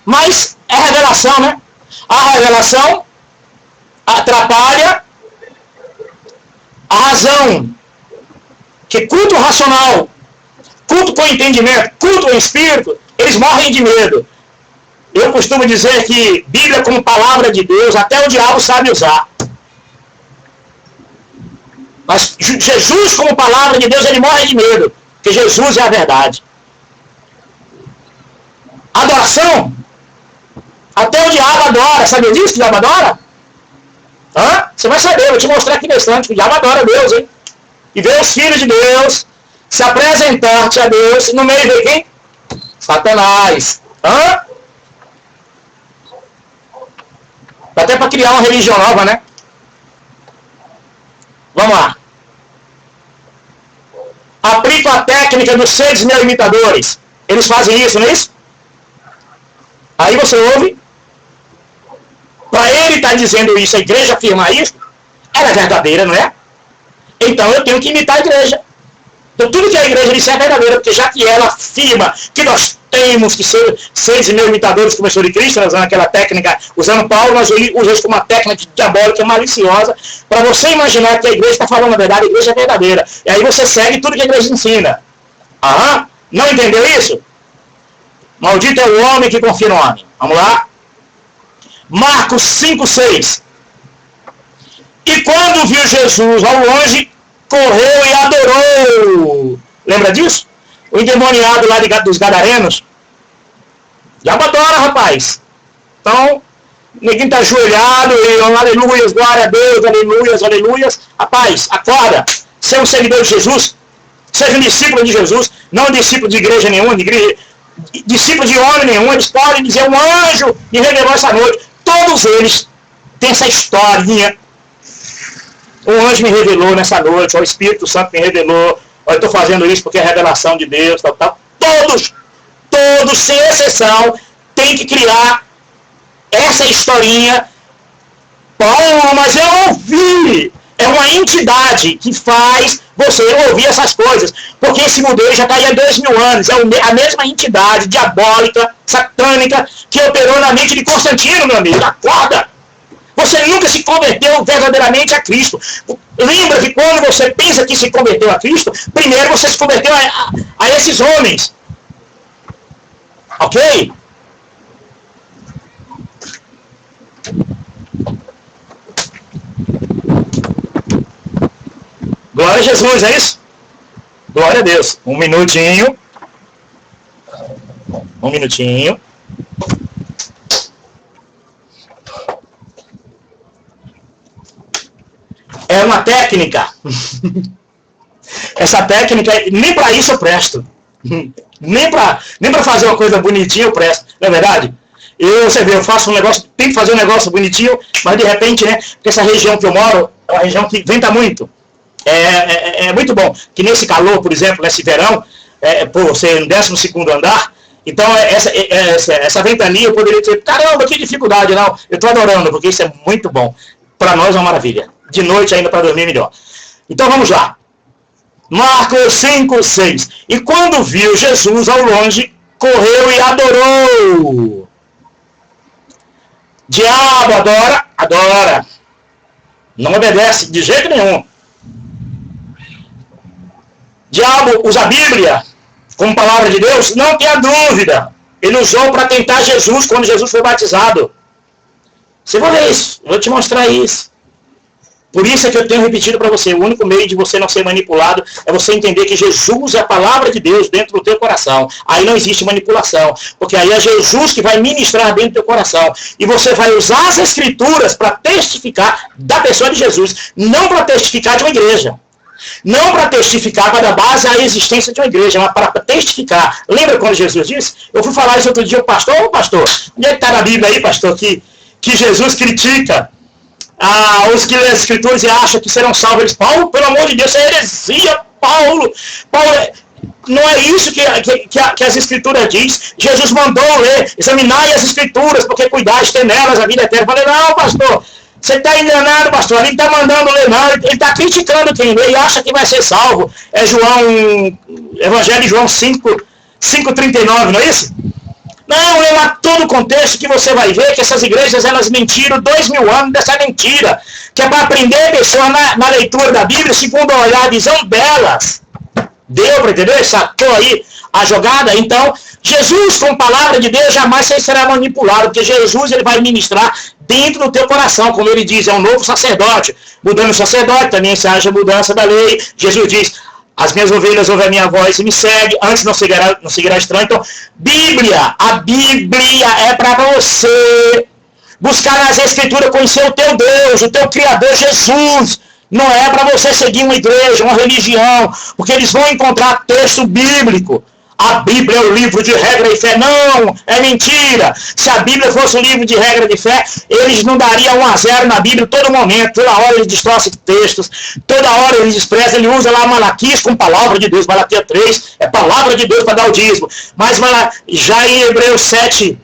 Mas é revelação, né? A revelação atrapalha a razão. Que culto racional, culto com entendimento, culto com espírito, eles morrem de medo. Eu costumo dizer que Bíblia como palavra de Deus, até o diabo sabe usar. Mas Jesus como palavra de Deus, ele morre de medo. Porque Jesus é a verdade. Adoração. Até o diabo adora. Sabe disso que o diabo adora? Você vai saber, eu vou te mostrar aqui bastante que o diabo adora Deus, hein? E ver os filhos de Deus se apresentar-te a Deus no meio de quem? Satanás. Até para criar uma religião nova, né? Vamos lá. Aplico a técnica dos 6.000 imitadores. Eles fazem isso, não é isso? Aí você ouve. Para ele estar dizendo isso, a igreja afirmar isso, ela é verdadeira, não é? Então eu tenho que imitar a igreja. Então tudo que a igreja disse é verdadeira, porque já que ela afirma que nós temos que ser 6.000 imitadores como de Cristo, usando aquela técnica, usando Paulo, nós usamos isso como uma técnica diabólica, maliciosa, para você imaginar que a igreja está falando a verdade, a igreja é verdadeira. E aí você segue tudo que a igreja ensina. Não entendeu isso? Maldito é o homem que confia no homem. Vamos lá? Marcos 5:6. E quando viu Jesus ao longe, correu e adorou. Lembra disso? O endemoniado lá dos Gadarenos. Já adora, rapaz. Então, ninguém está ajoelhado e aleluias, glória a Deus, aleluias, aleluias. Rapaz, acorda. Seja um seguidor de Jesus. Seja um discípulo de Jesus. Não um discípulo de igreja nenhuma, discípulo de homem nenhum. Eles podem dizer, um anjo me revelou essa noite. Todos eles têm essa historinha. Um anjo me revelou nessa noite, o Espírito Santo me revelou, eu estou fazendo isso porque é revelação de Deus, tal, tal. Todos, sem exceção, têm que criar essa historinha. Paulo, mas eu ouvi. É uma entidade que faz você ouvir essas coisas. Porque esse mundo já está aí há 2000 anos. É a mesma entidade diabólica, satânica, que operou na mente de Constantino, meu amigo. Acorda! Você nunca se converteu verdadeiramente a Cristo. Lembra que quando você pensa que se converteu a Cristo, primeiro você se converteu a esses homens. Ok? Glória a Jesus, é isso? Glória a Deus. Um minutinho. Um minutinho. É uma técnica. Essa técnica, nem para isso eu presto. Nem para fazer uma coisa bonitinha eu presto. Não é verdade? Você vê, eu faço um negócio, tenho que fazer um negócio bonitinho, mas de repente, né? Porque essa região que eu moro é uma região que venta muito. É muito bom. Que nesse calor, por exemplo, nesse verão, por ser no 12º andar, então essa ventania eu poderia dizer, caramba, que dificuldade, não. Eu estou adorando, porque isso é muito bom. Para nós é uma maravilha. De noite ainda para dormir melhor. Então vamos lá. Marcos 5, 6. E quando viu Jesus ao longe, correu e adorou. Diabo adora, adora. Não obedece de jeito nenhum. Diabo usa a Bíblia como palavra de Deus? Não tenha dúvida. Ele usou para tentar Jesus quando Jesus foi batizado. Você vai ver isso. Eu vou te mostrar isso. Por isso é que eu tenho repetido para você, o único meio de você não ser manipulado é você entender que Jesus é a palavra de Deus dentro do teu coração. Aí não existe manipulação, porque aí é Jesus que vai ministrar dentro do teu coração. E você vai usar as escrituras para testificar da pessoa de Jesus, não para testificar de uma igreja. Não para testificar, para dar base à existência de uma igreja, mas para testificar. Lembra quando Jesus disse? Eu fui falar isso outro dia, pastor, onde é que está na Bíblia aí, pastor, que Jesus critica os que lêem as escrituras e acham que serão salvos. Paulo, pelo amor de Deus, isso é heresia, Paulo, não é isso que as escrituras diz. Jesus mandou ler, examinar as escrituras, porque cuidar de ter nelas a vida eterna. Eu falei, não, pastor, você está enganado, pastor, ele está mandando ler, não, ele está criticando quem lê e acha que vai ser salvo. É Evangelho de João 5:39, não é isso? Não, é lá todo o contexto que você vai ver que essas igrejas, elas mentiram 2000 anos dessa mentira. Que é para aprender a pessoa na leitura da Bíblia, segundo a visão delas. Deu para entender? Sacou aí a jogada? Então, Jesus, com a palavra de Deus, jamais será manipulado, porque Jesus ele vai ministrar dentro do teu coração, como ele diz, é um novo sacerdote. Mudando o sacerdote, também se haja mudança da lei. Jesus diz, as minhas ovelhas ouvem a minha voz e me seguem, antes não seguirá estranho. Então, a Bíblia é para você buscar nas escrituras, conhecer o teu Deus, o teu Criador Jesus. Não é para você seguir uma igreja, uma religião, porque eles vão encontrar texto bíblico. A Bíblia é o livro de regra e fé. Não, é mentira. Se a Bíblia fosse o livro de regra de fé, eles não dariam 1-0 na Bíblia todo momento. Toda hora eles distorcem textos, toda hora eles desprezam. Ele usa lá Malaquias com palavra de Deus. Malaquias 3 é palavra de Deus para dar o dízimo. Mas já em Hebreus 7,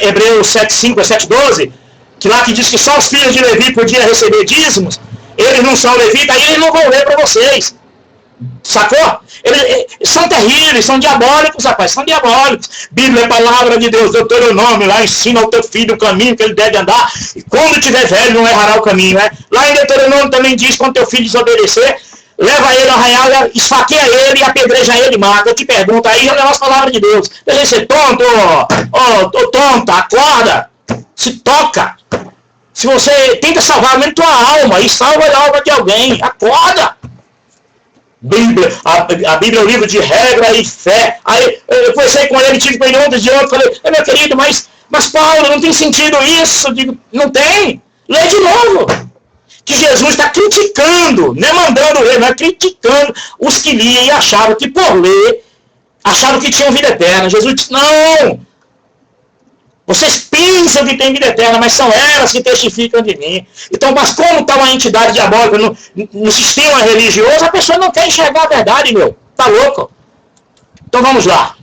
Hebreus 7:5 a 7:12, que lá que diz que só os filhos de Levi podiam receber dízimos, eles não são levitas, aí eles não vão ler para vocês. Sacou? Eles são terríveis, são diabólicos, rapaz, são diabólicos. Bíblia é palavra de Deus, Deuteronômio, lá ensina ao teu filho o caminho que ele deve andar, e quando tiver velho não errará o caminho, né? Lá em Deuteronômio também diz, quando teu filho desobedecer, leva ele ao arraial, esfaqueia ele e apedreja ele, mata. Eu te pergunto, aí é as palavras de Deus. Deixa de ser tonto, tonta, acorda, se toca. Se você tenta salvar mesmo tua alma, e salva a alma de alguém, acorda. Bíblia, a Bíblia é um livro de regra e fé. Aí eu conversei com ele, tive com ele ontem de outro, falei, meu querido, mas Paulo, não tem sentido isso? Digo, não tem? Lê de novo. Que Jesus está criticando, não é mandando ler, mas criticando os que liam e achavam que por ler, achavam que tinham vida eterna. Jesus disse, não! Vocês pensam que tem vida eterna, mas são elas que testificam de mim. Então, mas como está uma entidade diabólica no sistema religioso, a pessoa não quer enxergar a verdade, meu. Tá louco? Então vamos lá.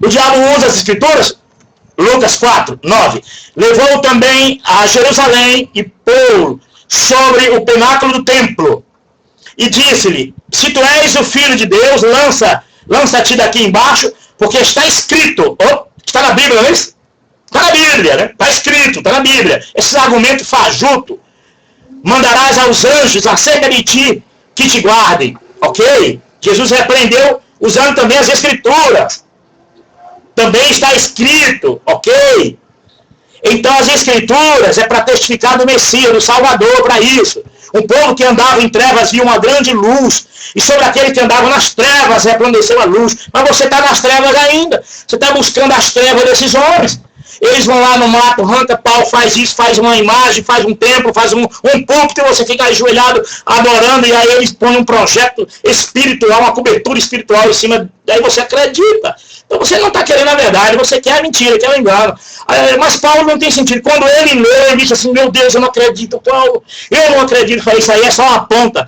O diabo usa as escrituras? Lucas 4:9. Levou também a Jerusalém e pôs sobre o pináculo do templo. e disse-lhe, se tu és o Filho de Deus, lança-te daqui embaixo, porque está escrito, está na Bíblia, não é isso? Está na Bíblia, né? Está escrito, está na Bíblia. Esse argumento fajuto. Mandarás aos anjos acerca de ti, que te guardem. Ok? Jesus repreendeu usando também as Escrituras. Também está escrito, ok? Então as Escrituras é para testificar do Messias, do Salvador, para isso. Um povo que andava em trevas viu uma grande luz, e sobre aquele que andava nas trevas resplandeceu a luz. Mas você está nas trevas ainda. Você está buscando as trevas desses homens. Eles vão lá no mato, arranca pau, faz isso, faz uma imagem, faz um templo, faz um púlpito, e você fica ajoelhado adorando, e aí eles põem um projeto espiritual, uma cobertura espiritual em cima, daí você acredita. Então você não está querendo a verdade, você quer a mentira, quer o engano. Mas Paulo não tem sentido. Quando ele lê, ele diz assim, meu Deus, eu não acredito, Paulo, eu não acredito. Falei, isso aí é só uma ponta,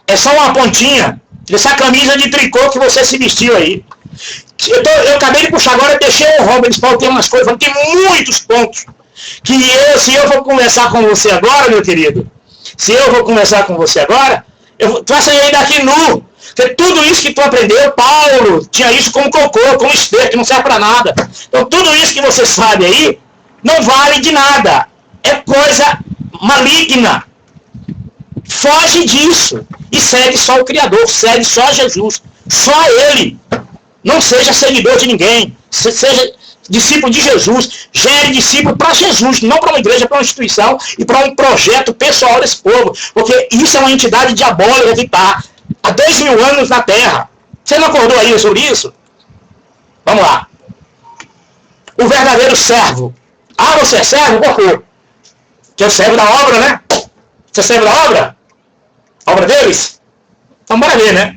é só uma pontinha dessa camisa de tricô que você se vestiu aí. Eu acabei de puxar agora, deixei o Robert Paulo, tem umas coisas, tem muitos pontos, que se eu vou conversar com você agora, meu querido, se eu vou conversar com você agora, tu vai sair daqui nu, porque tudo isso que tu aprendeu, Paulo tinha isso como cocô, como esterco, que não serve para nada. Então tudo isso que você sabe aí, não vale de nada, é coisa maligna. Foge disso, e segue só o Criador, segue só Jesus, só Ele. Não seja seguidor de ninguém, seja discípulo de Jesus, gere discípulo para Jesus, não para uma igreja, para uma instituição e para um projeto pessoal desse povo, porque isso é uma entidade diabólica que está há 2000 anos na Terra. Você não acordou aí sobre isso? Vamos lá. O verdadeiro servo. Ah, você é servo? Por quê? Que é o servo da obra, né? Você é servo da obra? A obra deles? Então bora ver, né?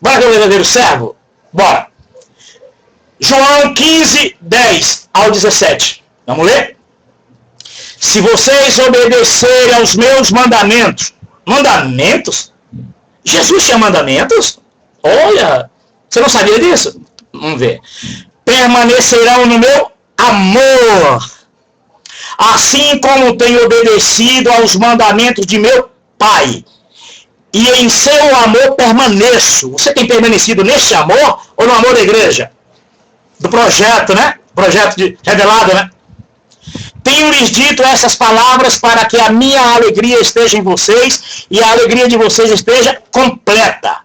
Bora ver o verdadeiro servo? Bora. João 15, 10 ao 17. Vamos ler? Se vocês obedecerem aos meus mandamentos. Mandamentos? Jesus tinha mandamentos? Olha, você não sabia disso? Vamos ver. Permanecerão no meu amor. Assim como tenho obedecido aos mandamentos de meu Pai. E em seu amor permaneço. Você tem permanecido nesse amor ou no amor da igreja? Do projeto, né? Projeto revelado, né? Tenho-lhes dito essas palavras para que a minha alegria esteja em vocês e a alegria de vocês esteja completa.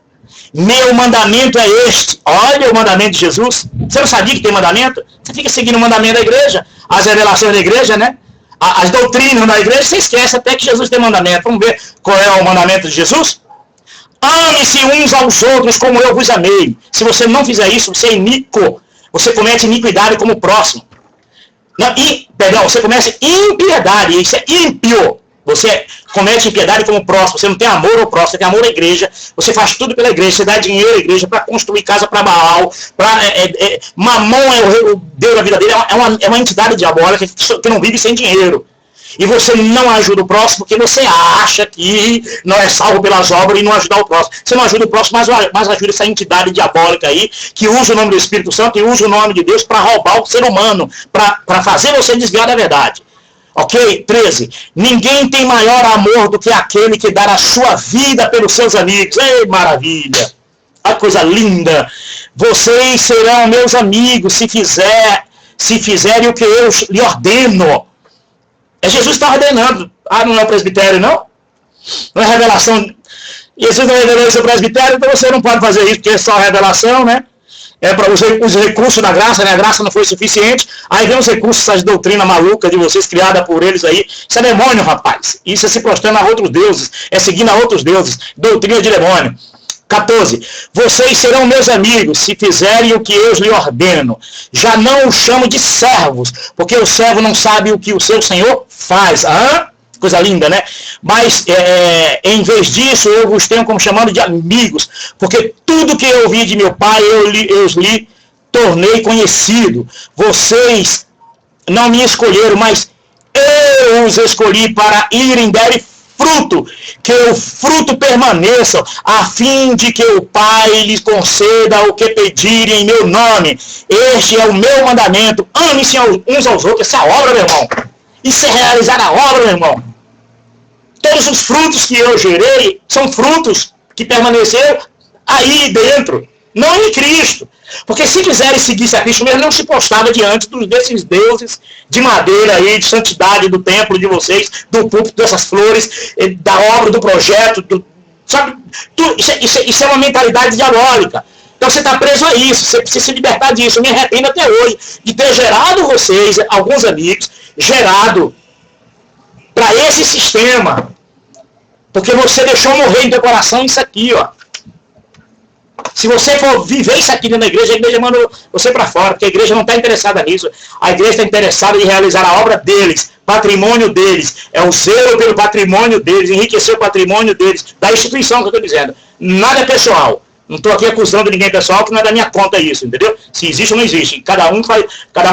Meu mandamento é este. Olha o mandamento de Jesus. Você não sabia que tem mandamento? Você fica seguindo o mandamento da igreja, as revelações da igreja, né? As doutrinas da igreja, você esquece até que Jesus tem mandamento. Vamos ver qual é o mandamento de Jesus? Ame-se uns aos outros como eu vos amei. Se você não fizer isso, você é iníquo. Você comete iniquidade como o próximo. Não, você comete impiedade. Isso é ímpio. Você comete impiedade como o próximo. Você não tem amor ao próximo, você tem amor à igreja. Você faz tudo pela igreja. Você dá dinheiro à igreja para construir casa para Baal. Mamon é o Deus da vida dele. É uma entidade diabólica que não vive sem dinheiro. E você não ajuda o próximo porque você acha que não é salvo pelas obras e não ajudar o próximo. Você não ajuda o próximo, mas ajuda essa entidade diabólica aí, que usa o nome do Espírito Santo e usa o nome de Deus para roubar o ser humano, para fazer você desviar da verdade. Ok? 13. Ninguém tem maior amor do que aquele que dá a sua vida pelos seus amigos. Ei, maravilha! A coisa linda! Vocês serão meus amigos se fizerem o que eu lhe ordeno. Jesus está ordenando. Ah, não é o presbitério, não? Não é revelação. Jesus não revelou isso ao presbitério, então você não pode fazer isso, porque é só revelação, né? É para os recursos da graça, né? A graça não foi suficiente. Aí vem os recursos, essas doutrinas malucas de vocês, criada por eles aí. Isso é demônio, rapaz. Isso é se prostrando a outros deuses. É seguindo a outros deuses. Doutrina de demônio. 14. Vocês serão meus amigos se fizerem o que eu lhe ordeno. Já não os chamo de servos, porque o servo não sabe o que o seu senhor faz. Coisa linda, né? Mas, em vez disso, eu vos tenho como chamando de amigos, porque tudo que eu ouvi de meu Pai, eu lhe tornei conhecido. Vocês não me escolheram, mas eu os escolhi para irem darem fruto, que o fruto permaneça, a fim de que o Pai lhes conceda o que pedirem em meu nome. Este é o meu mandamento. Ame-se uns aos outros. Essa obra, meu irmão. Isso é realizar a obra, meu irmão. todos os frutos que eu gerei são frutos que permaneceram aí dentro, não em Cristo. Porque se quiserem seguir a Cristo mesmo, não se postava diante desses deuses de madeira aí, de santidade do templo de vocês, do púlpito, dessas flores, da obra, do projeto, sabe? Isso é uma mentalidade diabólica. Então você está preso a isso, você precisa se libertar disso. Eu me arrependo até hoje de ter gerado vocês, alguns amigos, gerado para esse sistema. Porque você deixou morrer em teu coração isso aqui, ó. Se você for viver isso aqui dentro da igreja, a igreja manda você para fora, porque a igreja não está interessada nisso. A igreja está interessada em realizar a obra deles, patrimônio deles. É o zelo pelo patrimônio deles, enriquecer o patrimônio deles, da instituição que eu estou dizendo. Nada pessoal. Não estou aqui acusando ninguém pessoal, que não é da minha conta isso, entendeu? Se existe ou não existe. Cada um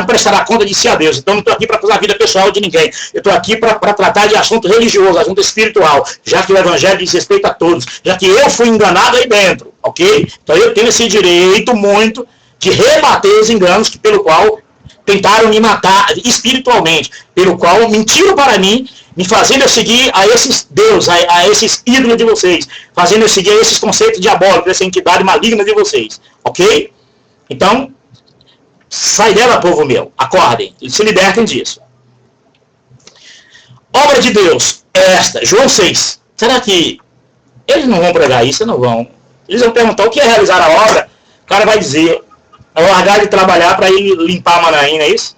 prestará conta de si a Deus. Então não estou aqui para acusar a vida pessoal de ninguém. Eu estou aqui para tratar de assunto religioso, assunto espiritual, já que o evangelho diz respeito a todos, já que eu fui enganado aí dentro, ok? Então eu tenho esse direito muito de rebater os enganos pelo qual tentaram me matar espiritualmente, pelo qual mentiram para mim, me fazendo eu seguir a esses deuses, a esses ídolos de vocês, fazendo eu seguir a esses conceitos diabólicos, essa entidade maligna de vocês, ok? Então, sai dela, povo meu, acordem, e se libertem disso. Obra de Deus, esta, João 6, será que eles não vão pregar isso? Não vão. Eles vão perguntar o que é realizar a obra, o cara vai dizer, é largar de trabalhar para ir limpar a Manaína, é isso?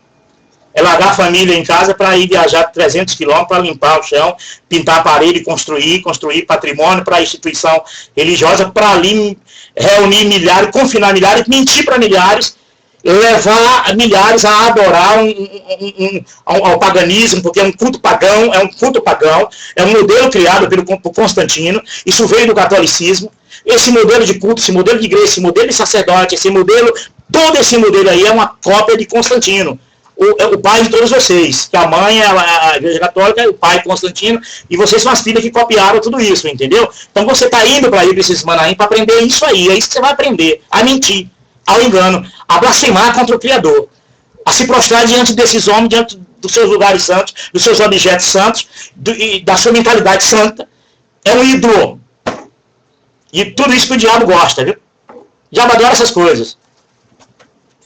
É largar a família em casa para ir viajar 300 quilômetros para limpar o chão, pintar a parede, construir patrimônio para a instituição religiosa, para ali reunir milhares, confinar milhares, mentir para milhares, levar milhares a adorar ao paganismo, porque é um culto pagão, é um modelo criado por Constantino, isso veio do catolicismo. Esse modelo de culto, esse modelo de igreja, esse modelo de sacerdote, todo esse modelo aí é uma cópia de Constantino. O pai de todos vocês, que a mãe é a Igreja Católica, o pai Constantino, e vocês são as filhas que copiaram tudo isso, entendeu? Então você está indo para ir para esses Manaim para aprender isso aí, é isso que você vai aprender, a mentir, ao engano, a blasfemar contra o Criador, a se prostrar diante desses homens, diante dos seus lugares santos, dos seus objetos santos, e da sua mentalidade santa. É um ídolo. E tudo isso que o diabo gosta, viu? O diabo adora essas coisas.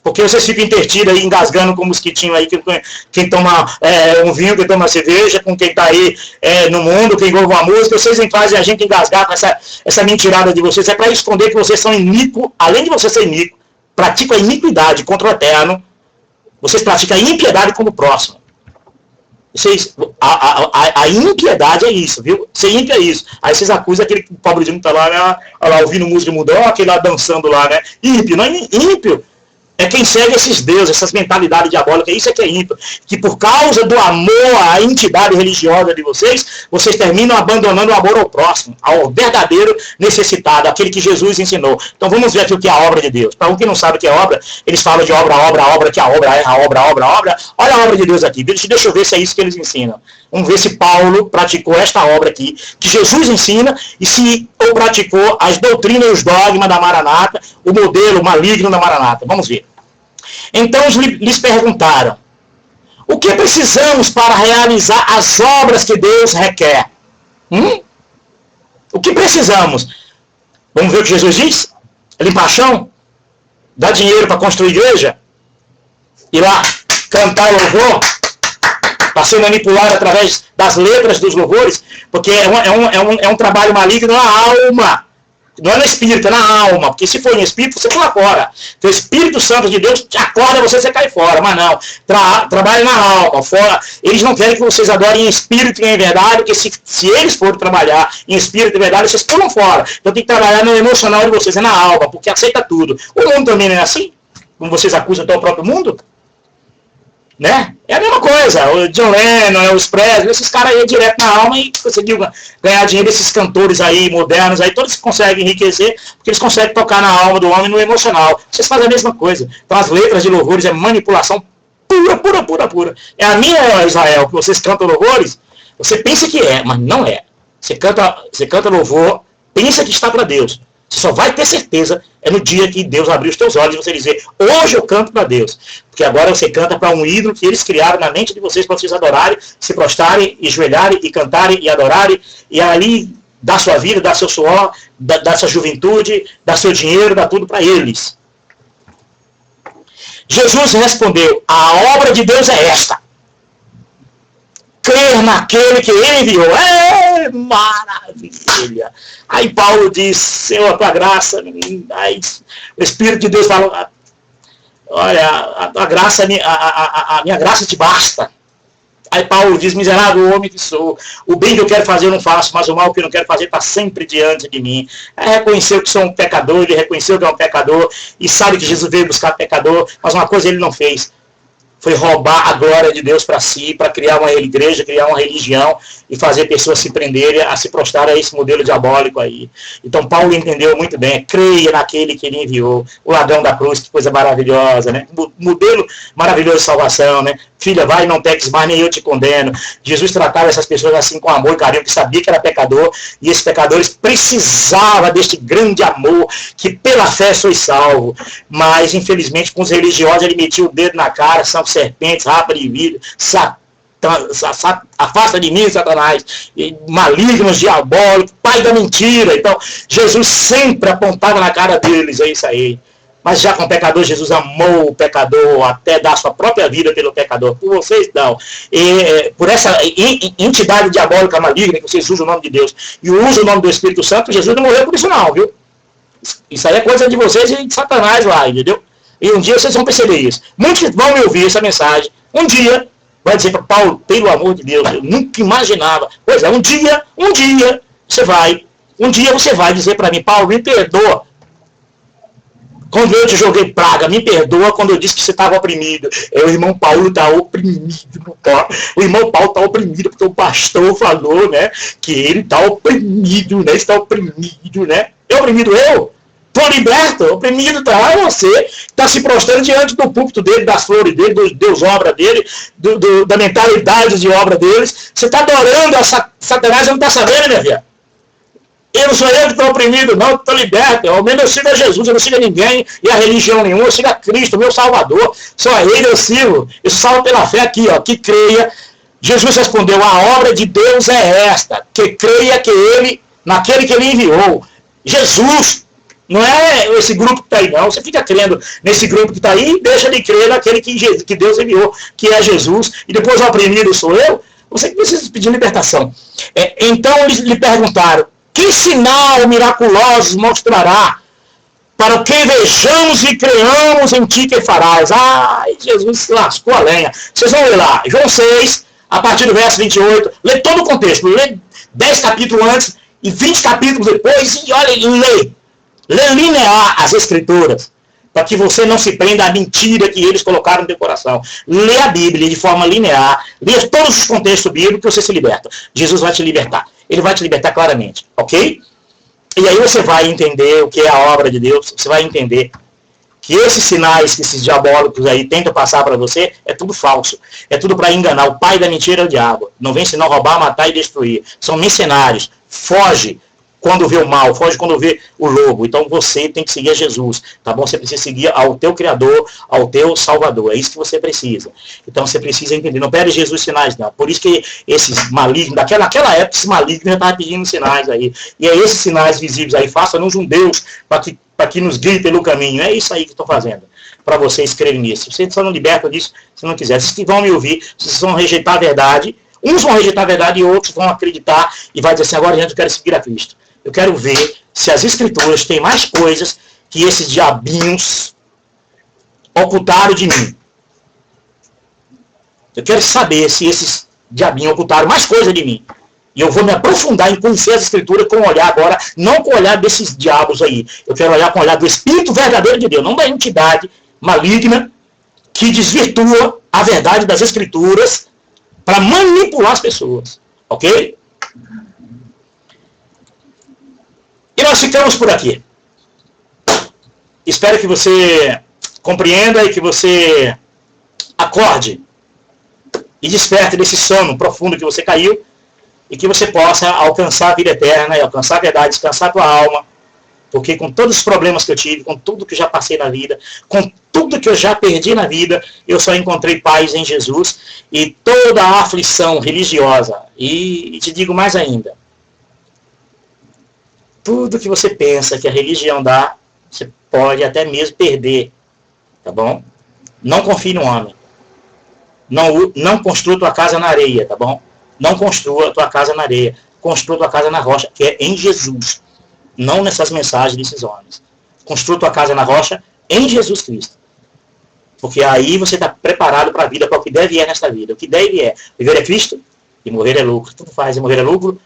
Porque vocês ficam intertidos aí, engasgando com o mosquitinho aí, quem toma um vinho, quem toma cerveja, com quem está aí no mundo, quem ouve uma música, vocês fazem a gente engasgar com essa mentirada de vocês, é para esconder que vocês são iníquos, além de vocês serem iníquos, praticam a iniquidade contra o eterno, vocês praticam a impiedade como o próximo. A impiedade é isso, viu? Ser ímpio é isso. Aí vocês acusam aquele pobrezinho que está lá, né? Lá ouvindo música mudou, aquele lá dançando lá, né? Ímpio, não é ímpio. É quem segue esses deuses, essas mentalidades diabólicas, isso é que é ímpio. Que por causa do amor à entidade religiosa de vocês, vocês terminam abandonando o amor ao próximo, ao verdadeiro necessitado, aquele que Jesus ensinou. Então vamos ver aqui o que é a obra de Deus. Para um que não sabe o que é obra, eles falam de obra, que a obra é a obra. Olha a obra de Deus aqui, deixa eu ver se é isso que eles ensinam. Vamos ver se Paulo praticou esta obra aqui, que Jesus ensina, e se ou praticou as doutrinas e os dogmas da Maranata, o modelo maligno da Maranata. Vamos ver. Então lhes perguntaram, o que precisamos para realizar as obras que Deus requer? O que precisamos? Vamos ver o que Jesus diz? Limpar chão? Dar dinheiro para construir igreja? Ir lá cantar louvor? Para ser manipulado através das letras dos louvores? Porque é um trabalho maligno na alma. Não é no espírito, é na alma. Porque se for no espírito, você pula fora. Então o Espírito Santo de Deus te acorda você cai fora. Mas não. Trabalhe na alma. Fora. Eles não querem que vocês adorem em espírito e em verdade, porque se eles forem trabalhar em espírito e verdade, vocês pulam fora. Então tem que trabalhar no emocional de vocês, é na alma, porque aceita tudo. O mundo também não é assim? Como vocês acusam até o próprio mundo? Né? É a mesma coisa, o John Lennon, os Presley, esses caras aí direto na alma e conseguiu ganhar dinheiro desses cantores aí modernos, aí todos conseguem enriquecer, porque eles conseguem tocar na alma do homem no emocional. Vocês fazem a mesma coisa. Então as letras de louvores é manipulação pura. É a minha, Israel, que vocês cantam louvores, você pensa que é, mas não é. Você canta louvor, pensa que está para Deus. Você só vai ter certeza no dia que Deus abrir os teus olhos e você dizer, hoje eu canto para Deus. Porque agora você canta para um ídolo que eles criaram na mente de vocês para vocês adorarem, se prostrarem, e ajoelharem, e cantarem, e adorarem, e ali dar sua vida, dar seu suor, dar sua juventude, dar seu dinheiro, dar tudo para eles. Jesus respondeu, a obra de Deus é esta. Crer naquele que ele enviou. É maravilha. Aí Paulo diz, Senhor, a tua graça. Aí o Espírito de Deus fala, olha, a minha graça te basta. Aí Paulo diz, miserável homem que sou, o bem que eu quero fazer eu não faço, mas o mal que eu não quero fazer está sempre diante de mim. Aí reconheceu que sou um pecador, ele reconheceu que é um pecador, e sabe que Jesus veio buscar pecador, mas uma coisa ele não fez. Foi roubar a glória de Deus para si, para criar uma igreja, criar uma religião e fazer pessoas se prenderem, a se prostrar a esse modelo diabólico aí. Então Paulo entendeu muito bem, creia naquele que ele enviou, o ladrão da cruz, que coisa maravilhosa, né? Modelo maravilhoso de salvação, né? Filha, vai e não peques mais, nem eu te condeno. Jesus tratava essas pessoas assim com amor e carinho, que sabia que era pecador, e esses pecadores precisavam deste grande amor, que pela fé sois salvo. Mas, infelizmente, com os religiosos, ele metia o dedo na cara, são serpentes, rapa de vidro, afasta de mim, Satanás, malignos, diabólicos, pai da mentira. Então, Jesus sempre apontava na cara deles, é isso aí. Mas já com o pecador, Jesus amou o pecador até dar sua própria vida pelo pecador. Por vocês não. E, por essa entidade diabólica maligna, que vocês usam o nome de Deus e usam o nome do Espírito Santo, Jesus não morreu por isso não, viu? Isso aí é coisa de vocês e de Satanás lá, entendeu? E um dia vocês vão perceber isso. Muitos vão me ouvir essa mensagem. Um dia vai dizer para Paulo, pelo amor de Deus, eu nunca imaginava. Pois é, um dia você vai dizer para mim, Paulo, me perdoa. Quando eu te joguei praga, me perdoa quando eu disse que você estava oprimido. O irmão Paulo está oprimido. Tá? O irmão Paulo está oprimido porque o pastor falou, né, que ele está oprimido, né, está oprimido, né. É oprimido eu? Estou liberto, oprimido está você, está se prostrando diante do púlpito dele, das flores dele, do Deus obra dele, da mentalidade de obra deles. Você está adorando a Satanás, você não está sabendo, minha filha? Eu não sou eu que estou oprimido, não, estou liberto. Ao menos eu sigo a Jesus, eu não sigo a ninguém e a religião nenhuma, eu sigo a Cristo, meu Salvador. Só a Ele eu sigo. Eu salvo pela fé aqui, ó, que creia. Jesus respondeu, a obra de Deus é esta, que creia que Ele, naquele que Ele enviou. Jesus, não é esse grupo que está aí, não. Você fica crendo nesse grupo que está aí e deixa de crer naquele que Deus enviou, que é Jesus. E depois o oprimido sou eu. Você que precisa pedir libertação. Então eles lhe perguntaram, que sinal miraculoso mostrará para que vejamos e creamos em ti que farás? Ai, Jesus se lascou a lenha. Vocês vão ler lá, João 6, a partir do verso 28, lê todo o contexto, lê 10 capítulos antes e 20 capítulos depois e olha, lê linear as escrituras, para que você não se prenda à mentira que eles colocaram no teu coração. Lê a Bíblia de forma linear, lê todos os contextos bíblicos que você se liberta. Jesus vai te libertar. Ele vai te libertar claramente, ok? E aí você vai entender o que é a obra de Deus, você vai entender que esses sinais que esses diabólicos aí tentam passar para você, é tudo falso. É tudo para enganar. O pai da mentira é o diabo. Não vem senão roubar, matar e destruir. São mercenários. Foge quando vê o mal, foge quando vê o lobo. Então você tem que seguir a Jesus, tá bom? Você precisa seguir ao teu Criador, ao teu Salvador. É isso que você precisa. Então você precisa entender. Não pede Jesus sinais, não. Por isso que esses malignos, naquela época, esses malignos já estavam pedindo sinais aí. E é esses sinais visíveis aí. Faça-nos um Deus para que nos guie pelo caminho. É isso aí que estou fazendo. Para vocês crerem nisso. Vocês só não libertam disso se não quiser. Vocês que vão me ouvir, vocês vão rejeitar a verdade. Uns vão rejeitar a verdade e outros vão acreditar e vai dizer assim, agora gente, eu quero seguir a Cristo. Eu quero ver se as escrituras têm mais coisas que esses diabinhos ocultaram de mim. Eu quero saber se esses diabinhos ocultaram mais coisas de mim. E eu vou me aprofundar em conhecer as escrituras com o olhar agora, não com o olhar desses diabos aí. Eu quero olhar com o olhar do Espírito verdadeiro de Deus, não da entidade maligna que desvirtua a verdade das escrituras para manipular as pessoas. Ok? E nós ficamos por aqui. Espero que você compreenda e que você acorde e desperte desse sono profundo que você caiu e que você possa alcançar a vida eterna e alcançar a verdade, descansar a tua alma Porque com todos os problemas que eu tive, com tudo que eu já passei na vida, com tudo que eu já perdi na vida, eu só encontrei paz em Jesus. E toda a aflição religiosa, e te digo mais ainda, tudo que você pensa que a religião dá, você pode até mesmo perder, tá bom? Não confie no homem. Não construa tua casa na areia, tá bom? Não construa tua casa na areia. Construa tua casa na rocha, que é em Jesus. Não nessas mensagens desses homens. Construa tua casa na rocha em Jesus Cristo. Porque aí você está preparado para a vida, para o que deve é nesta vida. O que deve é viver é Cristo e morrer é lucro. Tudo faz, e morrer é lucro.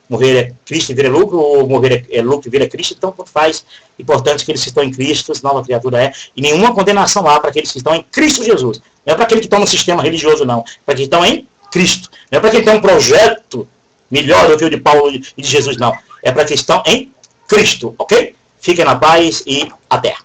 Morrer é Cristo e viver é lucro, ou morrer é lucro e viver é Cristo. Então, tudo faz. Importante que aqueles que estão em Cristo, nova criatura é. E nenhuma condenação há para aqueles que estão em Cristo Jesus. Não é para aqueles que estão no sistema religioso, não. É para aqueles que estão em Cristo. Não é para quem tem um projeto melhor do que o de Paulo e de Jesus, não. É para quem estão em Cristo, ok? Fiquem na paz e até.